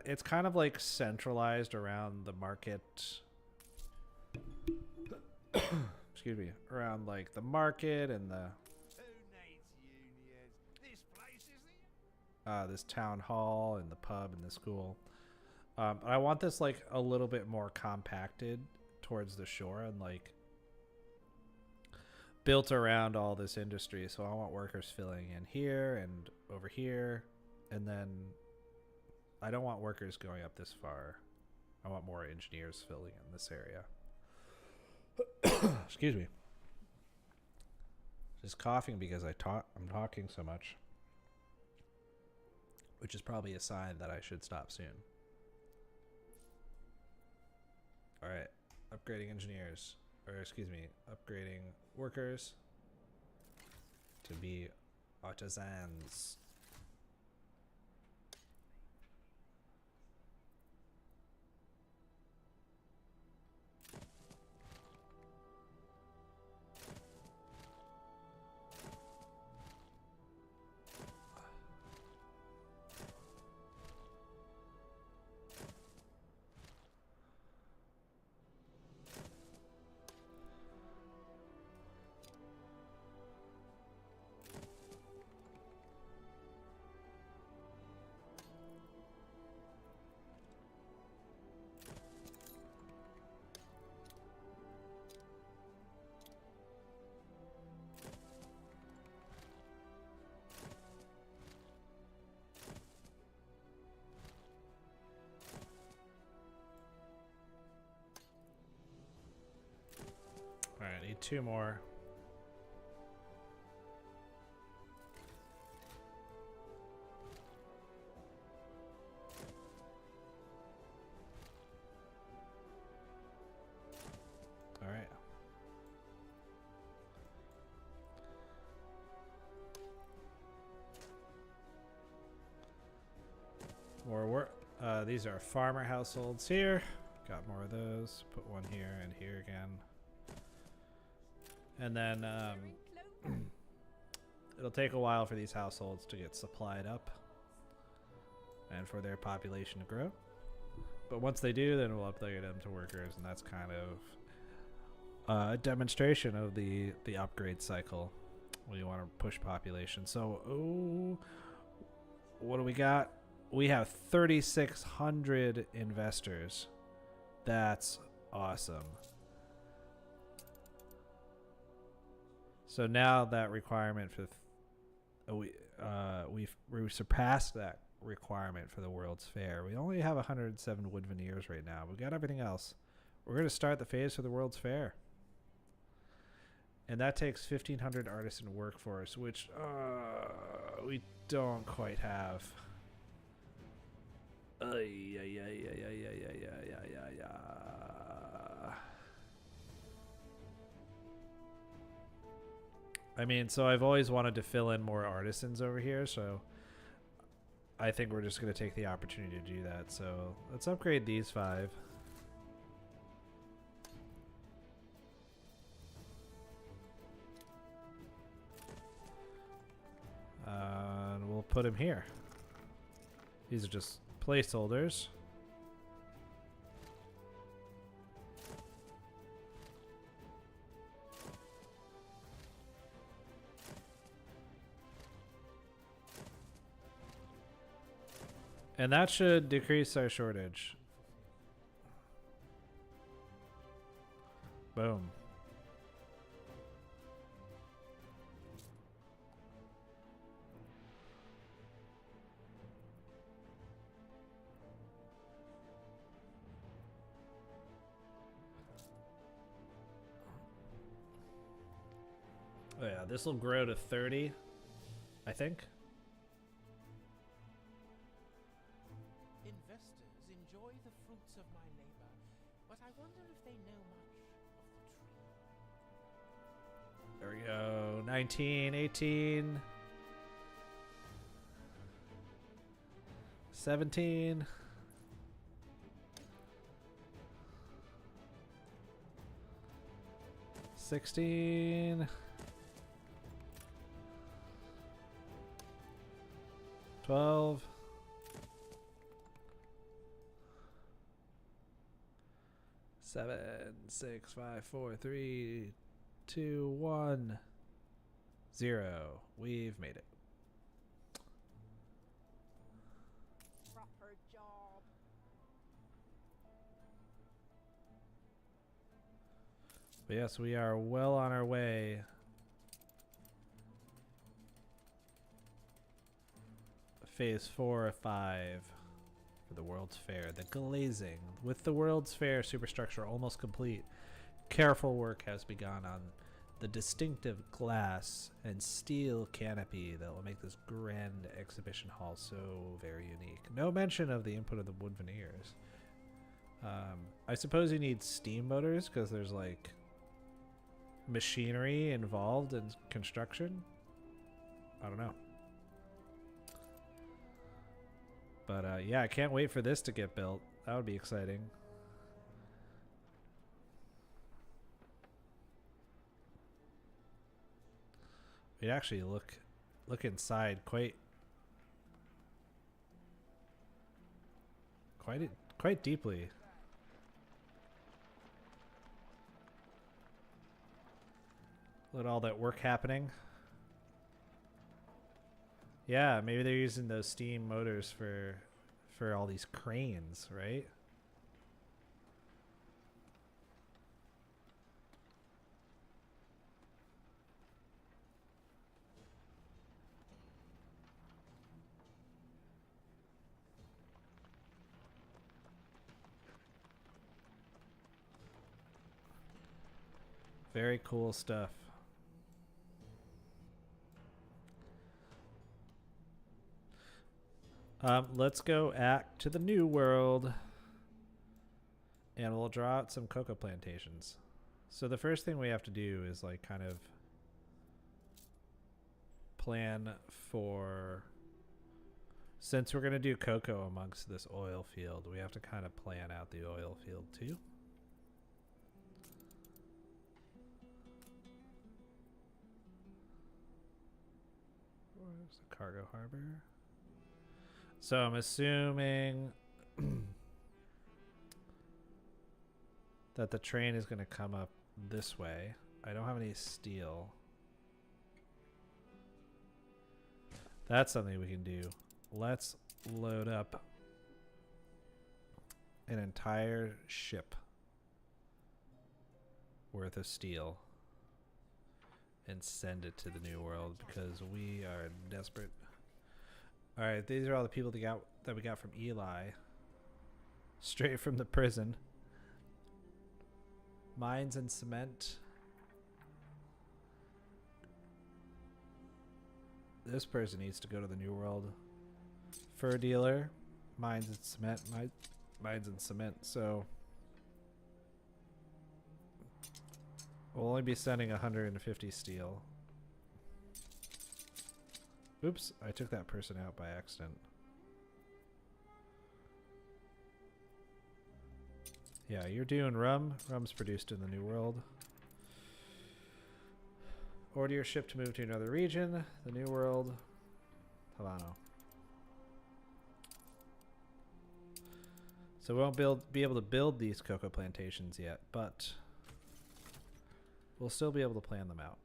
it's kind of like centralized around the market. Excuse me, around like the market and the this town hall and the pub and the school. I want this like a little bit more compacted towards the shore and like built around all this industry. So I want workers filling in here and over here, and then I don't want workers going up this far. I want more engineers filling in this area. Excuse me. Just coughing because I'm talking so much, which is probably a sign that I should stop soon. All right, upgrading engineers, or excuse me, upgrading workers to be artisans. All right, I need 2 more. All right. More work. These are farmer households here. Got more of those. Put one here and here again. And then it'll take a while for these households to get supplied up and for their population to grow. But once they do, then we'll upgrade them to workers, and that's kind of a demonstration of the upgrade cycle when you want to push population. So, what do we got? We have 3,600 investors. That's awesome. So now that requirement for we've surpassed that requirement for the World's Fair. We only have 107 wood veneers right now. We've got everything else. We're going to start the phase for the World's Fair. And that takes 1,500 artisan workforce, which we don't quite have. I mean, so I've always wanted to fill in more artisans over here, so I think we're just going to take the opportunity to do that. So let's upgrade these 5. And we'll put him here. These are just placeholders. And that should decrease our shortage. Boom. Oh yeah, this will grow to 30, I think. Investors enjoy the fruits of my labor, but I wonder if they know much of the tree. There we go. 19, 18, 17. 16. 12. 7, 6, 5, 4, 3, 2, 1, 0. We've made it. Proper job. But yes, we are well on our way. Phase 4 or 5 for the World's Fair. The glazing. With the World's Fair superstructure almost complete, careful work has begun on the distinctive glass and steel canopy that will make this grand exhibition hall so very unique. No mention of the input of the wood veneers. I suppose you need steam motors because there's like machinery involved in construction. I don't know. But yeah, I can't wait for this to get built. That would be exciting. We'd actually look inside quite deeply. Look at all that work happening. Yeah, maybe they're using those steam motors for all these cranes, right? Very cool stuff. Let's go act to the new world. And we'll draw out some cocoa plantations. So the first thing we have to do is like kind of plan for, since we're going to do cocoa amongst this oil field, we have to kind of plan out the oil field too. Where's the cargo harbor? So I'm assuming that the train is going to come up this way. I don't have any steel. That's something we can do. Let's load up an entire ship worth of steel and send it to the new world because we are desperate. All right, these are all the people that we got from Eli, straight from the prison. Mines and cement. This person needs to go to the new world. Fur dealer, mines and cement, mines and cement. So we'll only be sending 150 steel. Oops, I took that person out by accident. Yeah, you're doing rum. Rum's produced in the New World. Order your ship to move to another region. The New World. Havana. So we won't be able to build these cocoa plantations yet, but we'll still be able to plan them out.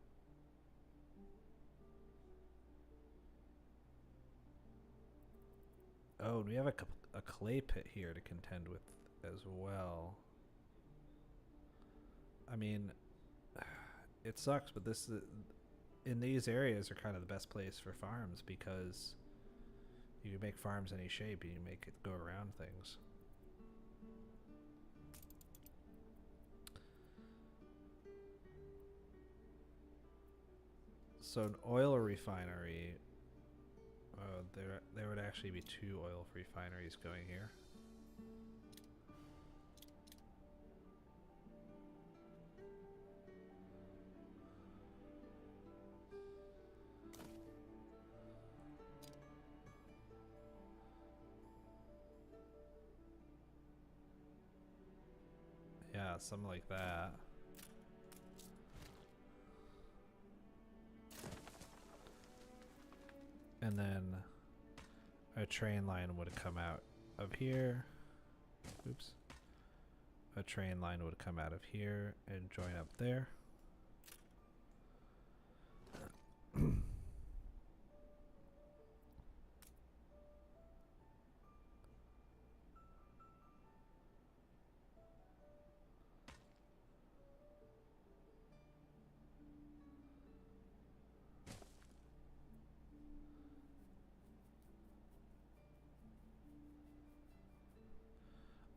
Oh, and we have a clay pit here to contend with as well. I mean, it sucks, but this in these areas are kind of the best place for farms because you can make farms any shape and you make it go around things. So an oil refinery, there would actually be 2 oil refineries going here. Yeah, something like that. And then a train line would come out of here. Oops. A train line would come out of here and join up there.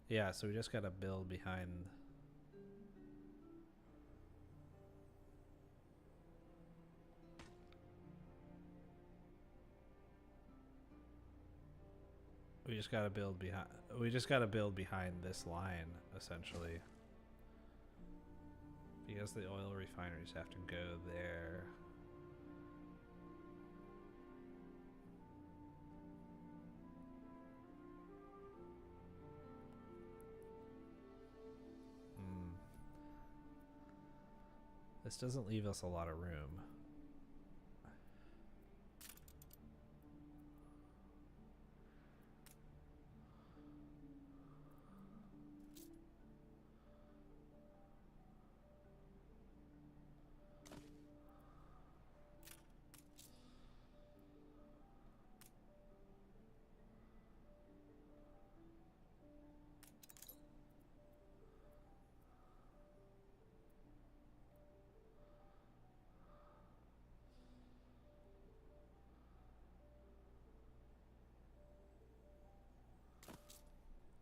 Yeah, so we just gotta build behind. We just gotta build behind. We just gotta build behind this line, essentially, because the oil refineries have to go there. This doesn't leave us a lot of room.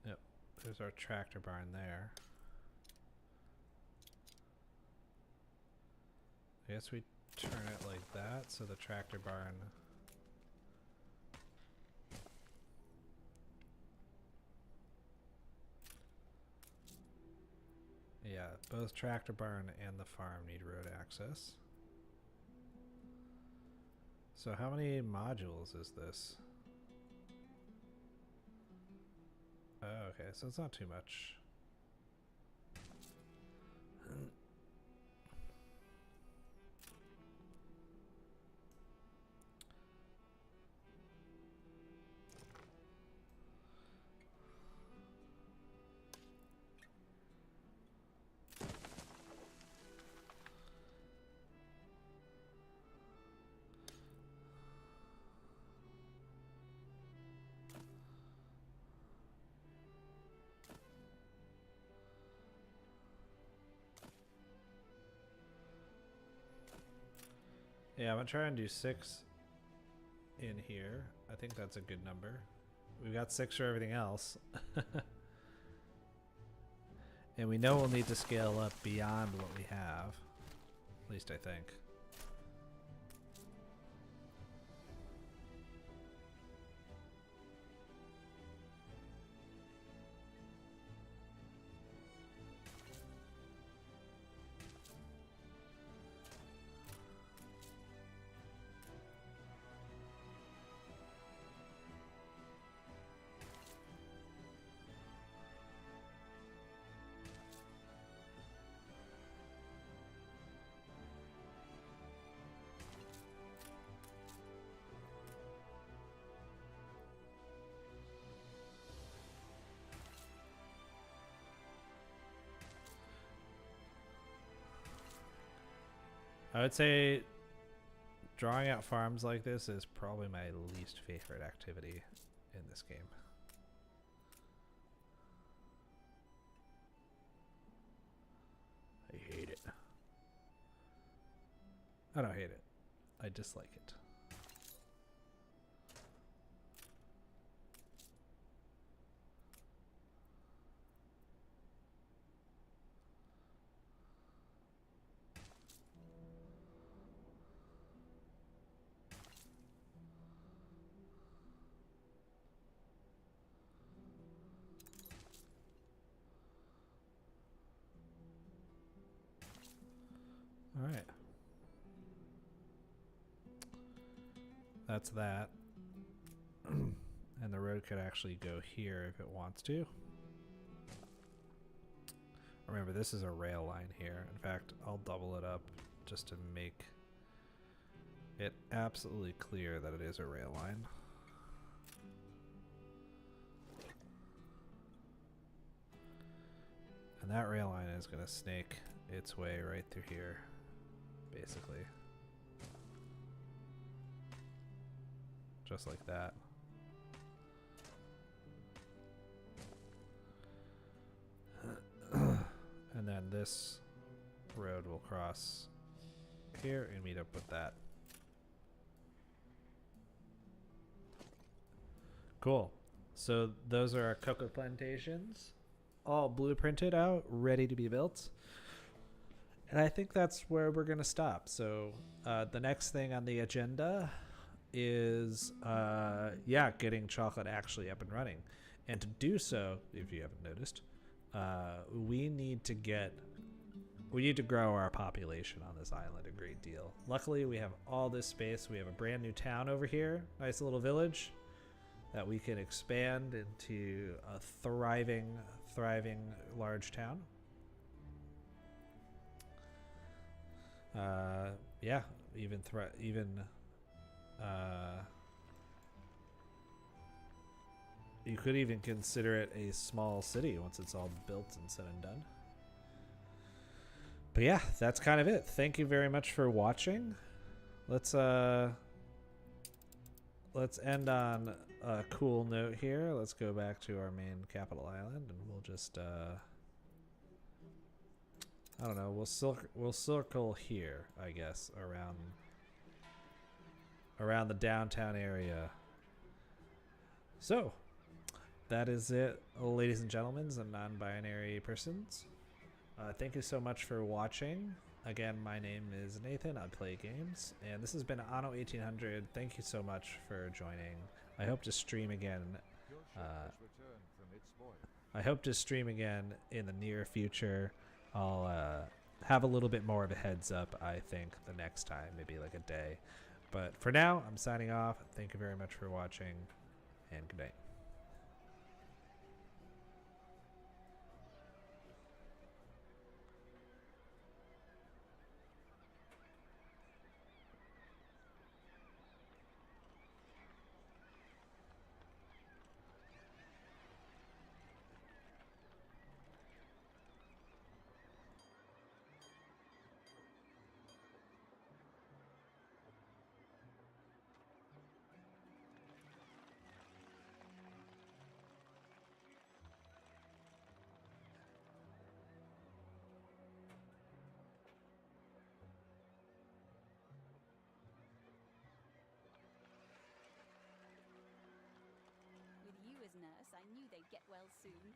Yep, there's our tractor barn there. I guess we turn it like that, so the tractor barn. Yeah, both tractor barn and the farm need road access. So how many modules is this? Oh, okay, so it's not too much. Yeah, I'm gonna try and do 6 in here. I think that's a good number. We've got 6 for everything else. And we know we'll need to scale up beyond what we have. At least I think. I would say drawing out farms like this is probably my least favorite activity in this game. I don't hate it. I dislike it. All right. That's that. And the road could actually go here if it wants to. Remember, this is a rail line here. In fact, I'll double it up just to make it absolutely clear that it is a rail line. And that rail line is going to snake its way right through here, basically. Just like that. And then this road will cross here and meet up with that. Cool. So those are our cocoa plantations, all blueprinted out, ready to be built. And I think that's where we're going to stop. So the next thing on the agenda is, getting chocolate actually up and running. And to do so, if you haven't noticed, we need to grow our population on this island a great deal. Luckily, we have all this space. We have a brand new town over here, nice little village that we can expand into a thriving large town. You could even consider it a small city once it's all built and said and done. But yeah, that's kind of it. Thank you very much for watching. Let's end on a cool note here. Let's go back to our main capital island, and we'll just I don't know. We'll circle here, I guess, around the downtown area. So that is it, ladies and gentlemen, and non-binary persons. Thank you so much for watching. Again, my name is Nathan. I play games, and this has been Anno 1800. Thank you so much for joining. I hope to stream again. Your ship has returned from its voyage. I hope to stream again in the near future. I'll have a little bit more of a heads up, I think, the next time, maybe like a day. But for now, I'm signing off. Thank you very much for watching, and good night. With you as nurse, I knew they'd get well soon.